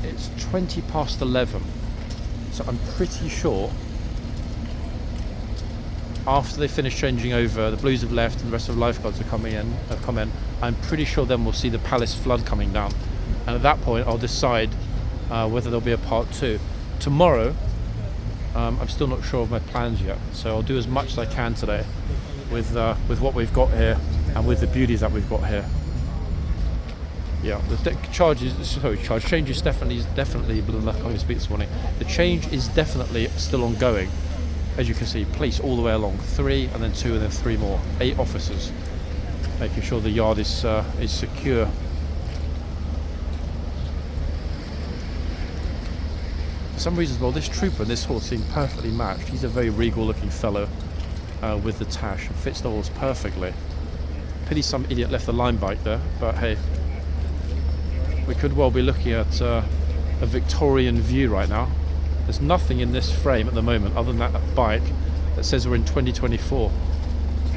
[SPEAKER 1] it's 20 past 11, so I'm pretty sure after they finish changing over, the Blues have left and the rest of the lifeguards have come in, I'm pretty sure then we'll see the palace flood coming down, and at that point I'll decide whether there'll be a part 2. Tomorrow, I'm still not sure of my plans yet, so I'll do as much as I can today with what we've got here and with the beauties that we've got here. Yeah, the change is definitely, I can't even speak this morning. The change is definitely still ongoing. As you can see, police all the way along, 3 and then 2 and then 3 more, 8 officers, making sure the yard is secure. For some reason, well, this trooper and this horse seem perfectly matched. He's a very regal-looking fellow with the tash and fits the horse perfectly. Pity some idiot left the line bike there, but hey. We could well be looking at a Victorian view right now. There's nothing in this frame at the moment other than that bike that says we're in 2024.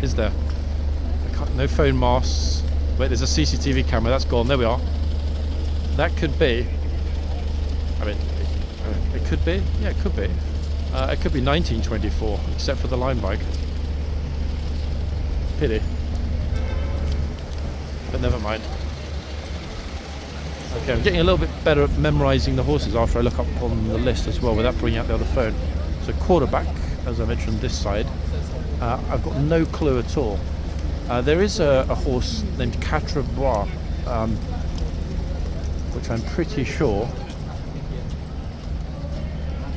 [SPEAKER 1] Is there? No phone masts. Wait, there's a CCTV camera. That's gone. There we are. That could be. I mean, it could be. Yeah, it could be. It could be 1924, except for the line bike. Pity. But never mind. Okay, I'm getting a little bit better at memorising the horses after I look up on the list as well without bringing out the other phone. So quarterback, as I mentioned, this side. I've got no clue at all There is a horse named Quatre Bras, which I'm pretty sure.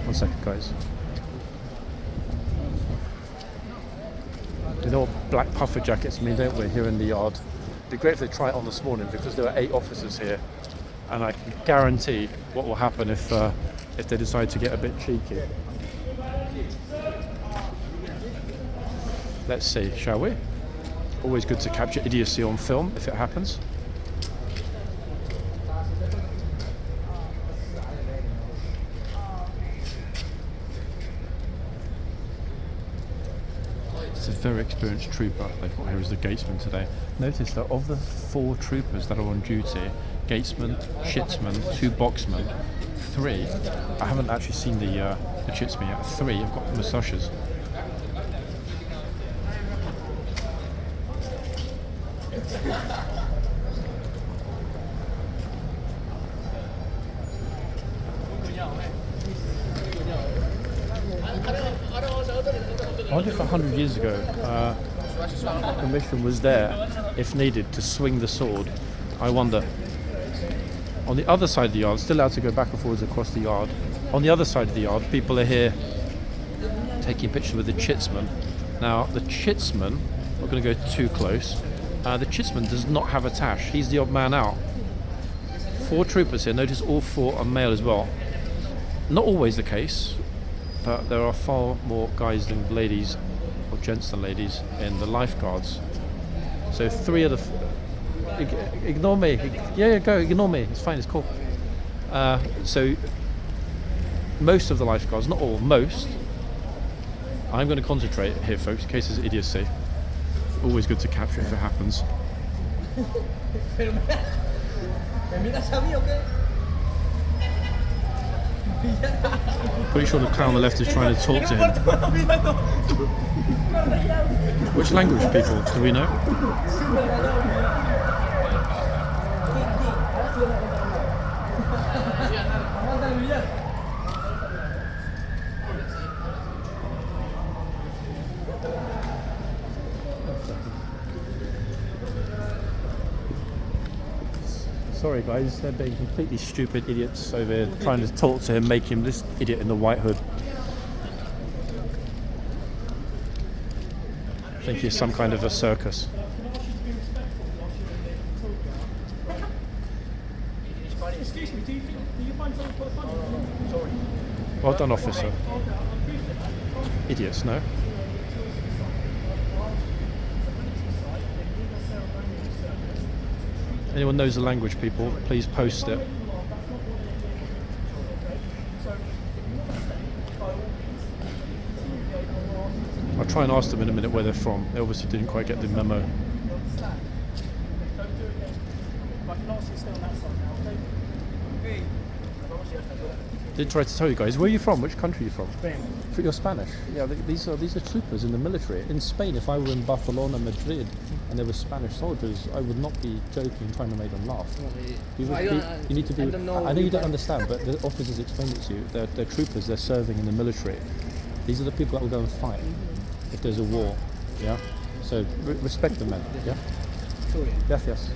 [SPEAKER 1] One second, guys. You know what black puffer jackets mean, don't we, here in the yard? It'd be great if they try it on this morning, because there are 8 officers here, and I can guarantee what will happen if they decide to get a bit cheeky. Let's see, shall we? Always good to capture idiocy on film if it happens. It's a very experienced trooper they've got here as the gatesman today. Notice that of the 4 troopers that are on duty, gatesman, chitsman, 2 boxmen, 3, I haven't actually seen the chitsman yet, 3 have got moustaches. I wonder if 100 years ago permission was there, if needed, to swing the sword. I wonder. On the other side of the yard, still allowed to go back and forwards across the yard. On the other side of the yard, people are here taking pictures with the chitsman. Now, the chitsman, not going to go too close, the chitsman does not have a tash. He's the odd man out. 4 troopers here. Notice all 4 are male as well. Not always the case, but there are far more guys than ladies, or gents than ladies, in the lifeguards. So 3 of the... ignore me. Yeah, go, ignore me. It's fine, it's cool. So most of the lifeguards, not all, most. I'm going to concentrate here, folks, in case there's idiocy. Always good to capture if it happens. Pretty sure the clown on the left is trying to talk to him. Which language, people, do we know? Sorry guys, they're being completely stupid idiots over here, trying to talk to him, make him this idiot in the white hood. I think he's some kind of a circus.
[SPEAKER 4] Excuse me, do you find something quite funny? Sorry.
[SPEAKER 1] Well done, officer. Idiots, no? Anyone knows the language, people, please post it. I'll try and ask them in a minute where they're from. They obviously didn't quite get the memo. Did try to tell you guys, where are you from? Which country are you from?
[SPEAKER 4] Spain.
[SPEAKER 1] You're Spanish? Yeah, these are troopers in the military. In Spain, if I were in Barcelona, Madrid, and there were Spanish soldiers, I would not be joking, trying to make them laugh. You need to be. I know you don't understand, but the officers explained it to you. They're troopers. They're serving in the military. These are the people that will go and fight if there's a war. Yeah. So respect the men. Yeah. Yes.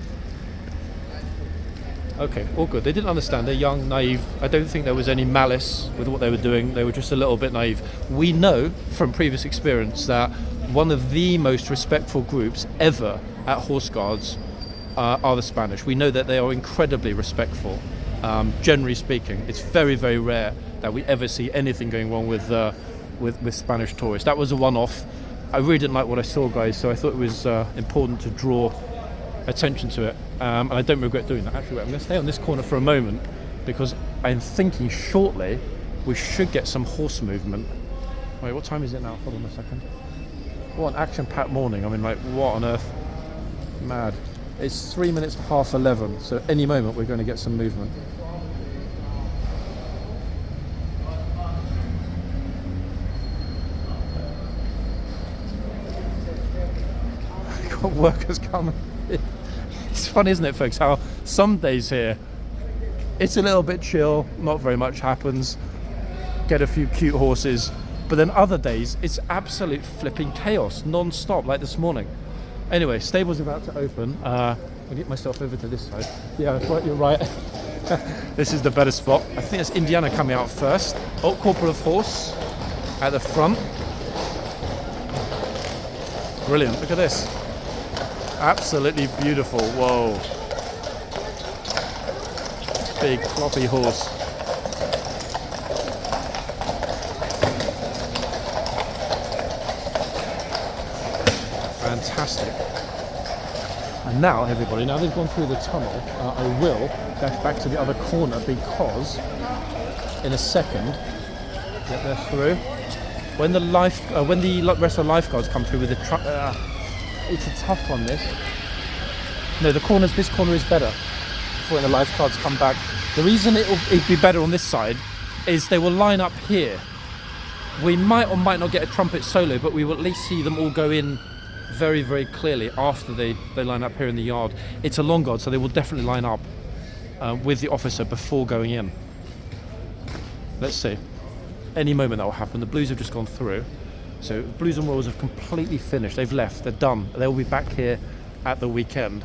[SPEAKER 1] Okay, all good. They didn't understand. They're young, naive. I don't think there was any malice with what they were doing. They were just a little bit naive. We know from previous experience that one of the most respectful groups ever at Horse Guards are the Spanish. We know that they are incredibly respectful. Generally speaking, it's very, very rare that we ever see anything going wrong with Spanish tourists. That was a one-off. I really didn't like what I saw, guys, so I thought it was important to draw attention to it, and I don't regret doing that. Actually, wait, I'm going to stay on this corner for a moment because I'm thinking shortly we should get some horse movement. Wait, what time is it now? Hold on a second. What an action-packed morning. I mean, like, what on earth? Mad. It's 3 minutes past 11, so any moment we're going to get some movement. We've got workers coming. It's funny, isn't it, folks, how some days here it's a little bit chill, not very much happens, get a few cute horses, but then other days it's absolute flipping chaos non-stop, like this morning. Anyway, stable's about to open. I'll get myself over to this side. Yeah, right, you're right. This is the better spot. I think it's Indiana coming out first. Oh, Corporal of Horse at the front. Brilliant, look at this. Absolutely beautiful, whoa. Big floppy horse. Fantastic. And now, everybody, now they've gone through the tunnel, I will dash back to the other corner because in a second, get there through. When the rest of the lifeguards come through with the truck, it's a tough one. This corner is better. Before when the lifeguards come back, the reason it'd be better on this side is they will line up here. We might or might not get a trumpet solo, but we will at least see them all go in very, very clearly after they line up here in the yard. It's a long guard, so they will definitely line up with the officer before going in. Let's see. Any moment that will happen. The Blues have just gone through. So Blues and Royals have completely finished. They've left. They're done. They'll be back here at the weekend.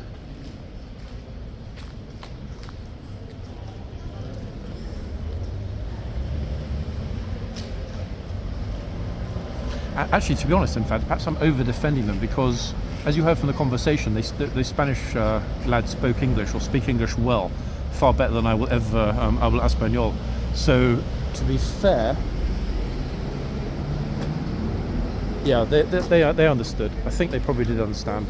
[SPEAKER 1] Actually, to be honest, in fact, perhaps I'm over-defending them because, as you heard from the conversation, the Spanish lads spoke English or speak English well, far better than I will ever hablar español. So, to be fair, yeah, they understood. I think they probably did understand.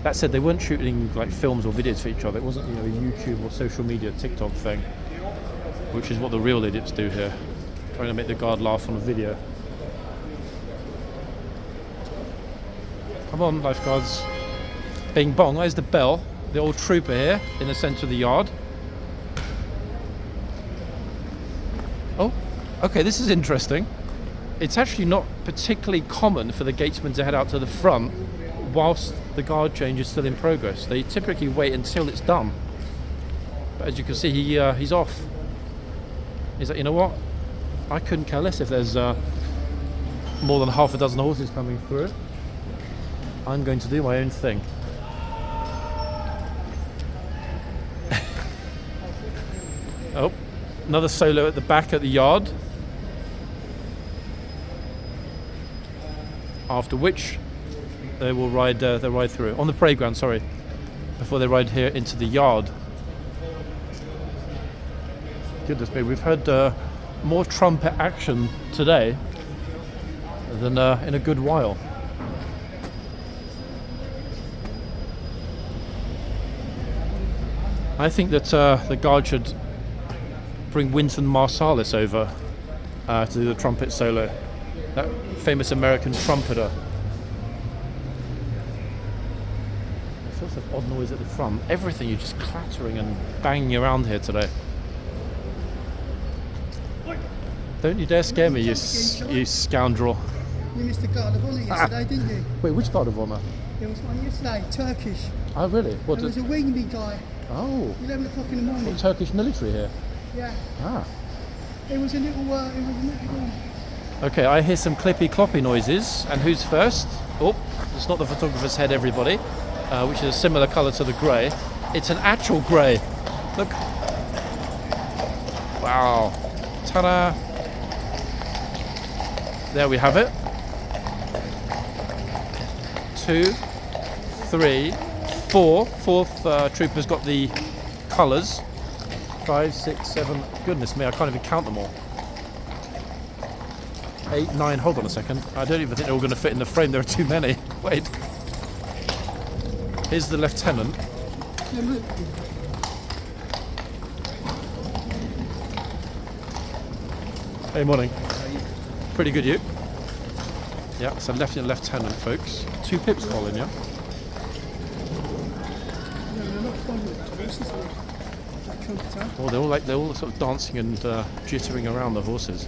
[SPEAKER 1] That said, they weren't shooting like films or videos for each other. It wasn't, a YouTube or social media TikTok thing, which is what the real idiots do here, trying to make the guard laugh on a video. Come on, lifeguards. Bing bong, there's the bell. The old trooper here in the centre of the yard. Oh, okay, this is interesting. It's actually not particularly common for the gatesmen to head out to the front whilst the guard change is still in progress. They typically wait until it's done. But as you can see, he's off. He's like, you know what? I couldn't care less if there's more than half a dozen horses coming through. I'm going to do my own thing. Oh, another solo at the back at the yard. After which they will ride through on the parade ground, sorry, before they ride here into the yard. Goodness me, we've had more trumpet action today than in a good while. I think that the guard should bring Wynton Marsalis over to do the trumpet solo. That famous American trumpeter. Sorts of odd noise at the front. Everything is just clattering and banging around here today. Don't you dare scare me, you scoundrel.
[SPEAKER 5] You missed the guard of honour yesterday, didn't you?
[SPEAKER 1] Wait, which guard of honour?
[SPEAKER 5] There was one yesterday, Turkish.
[SPEAKER 1] Oh, really? What?
[SPEAKER 5] There was a wingby guy.
[SPEAKER 1] Oh.
[SPEAKER 5] 11 o'clock in the morning.
[SPEAKER 1] What, Turkish military here?
[SPEAKER 5] Yeah.
[SPEAKER 1] Ah.
[SPEAKER 5] It was a little.
[SPEAKER 1] Okay, I hear some clippy-cloppy noises. And who's first? Oh, it's not the photographer's head, everybody, which is a similar colour to the grey. It's an actual grey. Look. Wow. Ta-da. There we have it. 2, 3, 4. Fourth trooper's got the colours. 5, 6, 7. Goodness me, I can't even count them all. 8, 9. Hold on a second. I don't even think they're all going to fit in the frame. There are too many. Wait. Here's the lieutenant. Hey, morning. Pretty good, you? Yeah, so lieutenant, folks. 2 pips following, yeah? Oh, they're all sort of dancing and jittering around the horses.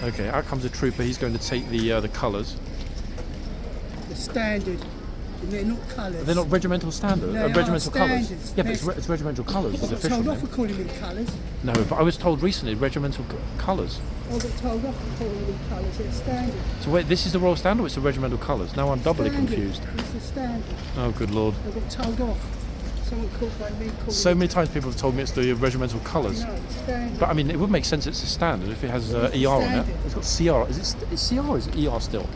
[SPEAKER 1] Okay, out comes a trooper. He's going to take the colours.
[SPEAKER 5] The standard. They're not colours.
[SPEAKER 1] They're not regimental standard.
[SPEAKER 5] They
[SPEAKER 1] regimental colours.
[SPEAKER 5] standards.
[SPEAKER 1] Yeah, but it's regimental colours. It's
[SPEAKER 5] I was
[SPEAKER 1] official
[SPEAKER 5] told
[SPEAKER 1] name.
[SPEAKER 5] off for calling them colours.
[SPEAKER 1] No, but I was told recently regimental colours.
[SPEAKER 5] I got told off for calling them colours. They're standard.
[SPEAKER 1] So wait, this is the Royal Standard or it's the regimental colours? Now I'm doubly
[SPEAKER 5] Standard.
[SPEAKER 1] confused.
[SPEAKER 5] It's the standard.
[SPEAKER 1] Oh, good lord.
[SPEAKER 5] I got told off. Someone called by me.
[SPEAKER 1] So many times people have told me it's the regimental colours.
[SPEAKER 5] No, it's standard.
[SPEAKER 1] But I mean, it would make sense it's a standard if it has ER on it.
[SPEAKER 5] standard.
[SPEAKER 1] It's got CR. Is CR or is it ER still?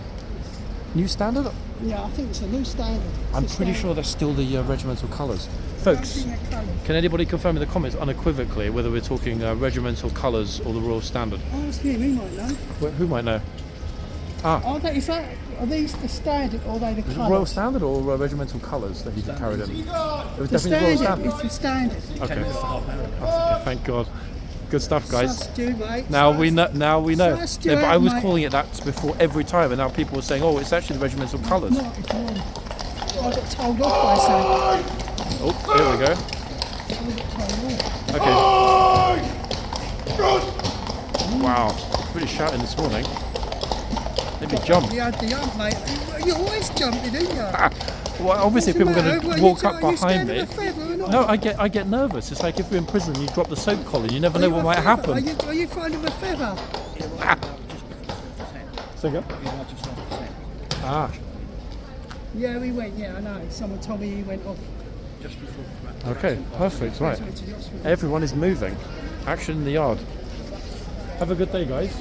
[SPEAKER 1] New standard?
[SPEAKER 5] Yeah, I think it's a new standard. It's
[SPEAKER 1] I'm
[SPEAKER 5] a
[SPEAKER 1] pretty
[SPEAKER 5] standard.
[SPEAKER 1] sure that's still the regimental colours.
[SPEAKER 5] I
[SPEAKER 1] Folks,
[SPEAKER 5] think they're colours.
[SPEAKER 1] can anybody confirm in the comments unequivocally whether we're talking regimental colours or the Royal Standard?
[SPEAKER 5] Ask him, he might know.
[SPEAKER 1] Who might know? Ah,
[SPEAKER 5] Are these the standard or are they the
[SPEAKER 1] is it
[SPEAKER 5] colours?
[SPEAKER 1] Royal Standard or regimental colours that he's carried in? It was
[SPEAKER 5] The
[SPEAKER 1] definitely Royal
[SPEAKER 5] standard.
[SPEAKER 1] Standard.
[SPEAKER 5] It's the standard.
[SPEAKER 1] Okay. Oh, thank God. Good stuff, guys.
[SPEAKER 5] Trust you, mate.
[SPEAKER 1] Now we know. Now we know.
[SPEAKER 5] Trust you
[SPEAKER 1] Yeah, but I
[SPEAKER 5] out,
[SPEAKER 1] was
[SPEAKER 5] mate.
[SPEAKER 1] calling it that before every time, and now people were saying, "Oh, it's actually the regimental colours."
[SPEAKER 5] No, it's not. I got told off by someone.
[SPEAKER 1] Oh, here we go.
[SPEAKER 5] I got told off.
[SPEAKER 1] Okay. Wow, really shouting this morning. Made me jump.
[SPEAKER 5] You had the jump, mate. You always jumping, didn't you?
[SPEAKER 1] Well, obviously
[SPEAKER 5] What's the
[SPEAKER 1] people are
[SPEAKER 5] matter?
[SPEAKER 1] going
[SPEAKER 5] What,
[SPEAKER 1] to walk
[SPEAKER 5] you
[SPEAKER 1] up
[SPEAKER 5] are you
[SPEAKER 1] behind
[SPEAKER 5] scared
[SPEAKER 1] me.
[SPEAKER 5] of a feather or not?
[SPEAKER 1] No, I get nervous. It's like if you're in prison, and you drop the soap collar. You never
[SPEAKER 5] Are
[SPEAKER 1] know
[SPEAKER 5] you
[SPEAKER 1] what
[SPEAKER 5] a
[SPEAKER 1] might
[SPEAKER 5] feather?
[SPEAKER 1] happen.
[SPEAKER 5] Are you fond of a feather?
[SPEAKER 1] So go. Ah,
[SPEAKER 5] Yeah, we went. Yeah, I know. Someone told me he went off.
[SPEAKER 1] okay, perfect. Right,
[SPEAKER 5] Went to the hospital.
[SPEAKER 1] everyone is moving. Action in the yard. Have a good day, guys.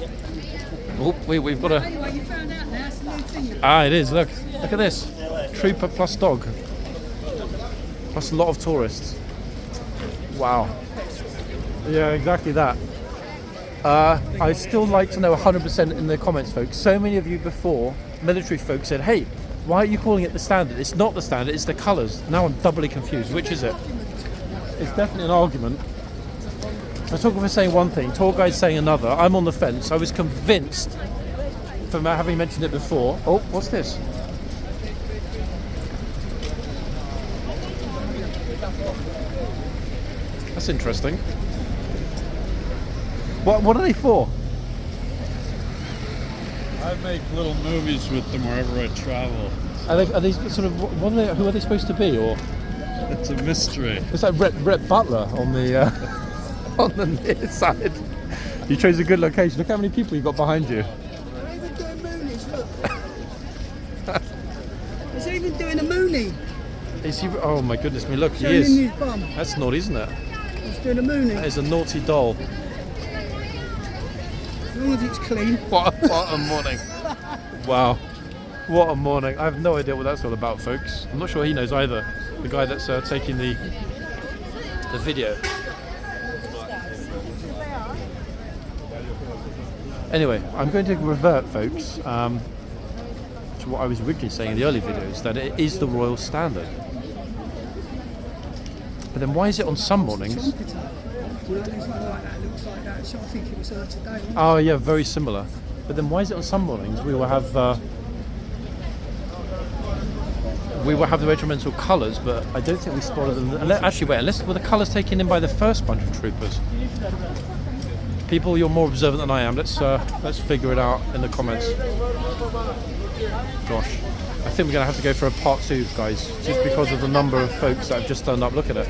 [SPEAKER 1] Oh, we've got a.
[SPEAKER 5] Anyway, you found out now. It's a new thing.
[SPEAKER 1] Ah, it is. Look at this. Trooper plus dog. Plus a lot of tourists. Wow. Yeah, exactly that. I'd still like to know 100% in the comments, folks. So many of you before, military folks, said, hey, why are you calling it the standard? It's not the standard, it's the colours. Now I'm doubly confused. Which is it? It's definitely an argument. Photographer saying one thing, tour guide saying another. I'm on the fence. I was convinced from having mentioned it before. Oh, what's this? That's interesting. What are they for?
[SPEAKER 6] I make little movies with them wherever I travel.
[SPEAKER 1] Are they sort of what are they? Who are they supposed to be? Or
[SPEAKER 6] It's a mystery.
[SPEAKER 1] it's like Rhett Butler on the on the near side. You chose a good location. Look how many people you got behind you.
[SPEAKER 5] They're even doing moonies. Look. He's even doing a moonie.
[SPEAKER 1] Is he? Oh my goodness me! Look, he
[SPEAKER 5] Showing him
[SPEAKER 1] is.
[SPEAKER 5] his bum.
[SPEAKER 1] That's naughty, isn't it?
[SPEAKER 5] He's doing a moonie.
[SPEAKER 1] That is a naughty doll.
[SPEAKER 5] As long as it's clean.
[SPEAKER 1] What a morning! Wow, what a morning! I have no idea what that's all about, folks. I'm not sure he knows either. The guy that's taking the video. Anyway, I'm going to revert, folks, to what I was originally saying in the early videos, that it is the Royal Standard. But then why is it on some mornings?
[SPEAKER 5] Trumpeter. You know, there's one like that. Looks like that. So I think it was her today. Wasn't it?
[SPEAKER 1] Oh yeah, very similar. But then why is it on some mornings we will have the regimental colours, but I don't think we spotted them. Actually, wait, unless were the colours taken in by the first bunch of troopers? People, you're more observant than I am. Let's figure it out in the comments. Gosh, I think we're gonna have to go for a part 2, guys, just because of the number of folks that have just turned up. Look at it.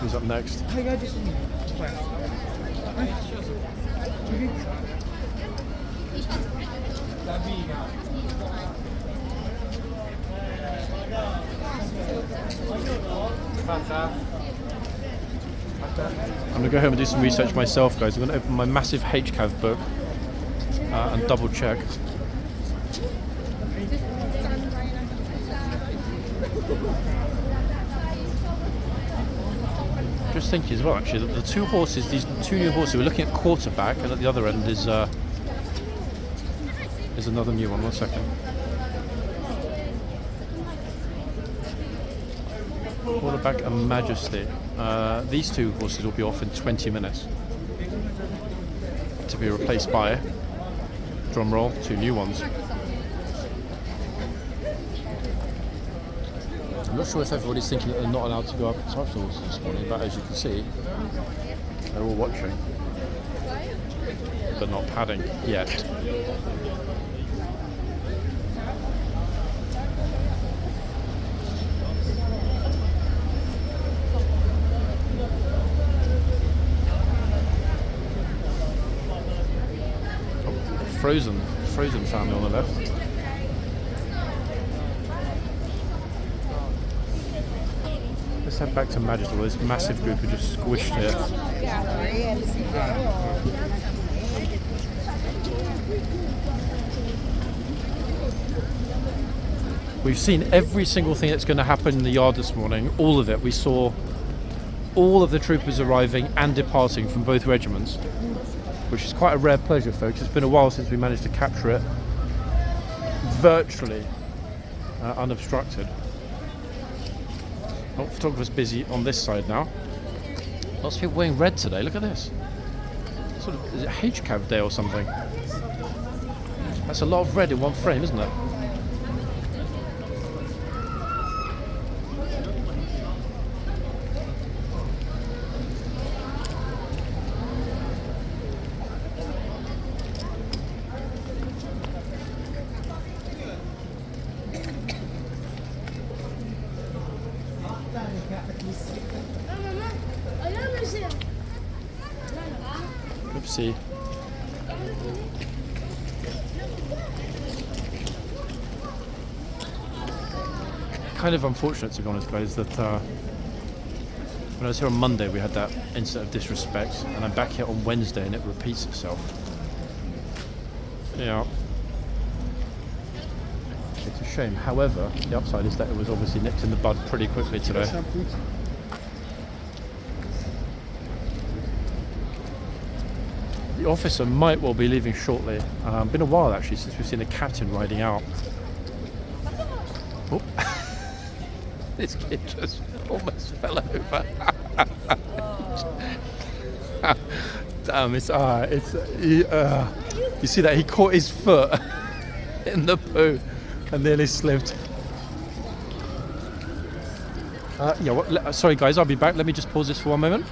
[SPEAKER 1] Who's up next? I'm gonna go home and do some research myself, guys. I'm gonna open my massive HCAV book and double check. Just thinking as well, actually, that the two horses, these two new horses, we're looking at quarterback, and at the other end is another new one. 1 second. Quarterback and Majesty. These two horses will be off in 20 minutes to be replaced by, drum roll, 2 new ones. I'm not sure if everybody's thinking that they're not allowed to go up and touch the horses this morning, but as you can see, they're all watching. but not padding yet. Frozen family on the left. Let's head back to Magister. This massive group who just squished here. We've seen every single thing that's going to happen in the yard this morning. All of it. We saw all of the troopers arriving and departing from both regiments, which is quite a rare pleasure, folks. It's been a while since we managed to capture it virtually unobstructed. Oh, photographer's busy on this side now. Lots of people wearing red today. Look at this. Sort of, is it HCAV day or something? That's a lot of red in one frame, isn't it? Oopsie. Kind of unfortunate, to be honest, guys, that when I was here on Monday we had that incident of disrespect, and I'm back here on Wednesday and it repeats itself. Yeah. It's a shame. However, the upside is that it was obviously nipped in the bud pretty quickly today. The officer might well be leaving shortly. Been a while actually since we've seen a captain riding out. Oh. This kid just almost fell over. Damn, you see that he caught his foot in the poo and nearly slipped. Sorry guys, I'll be back. Let me just pause this for one moment.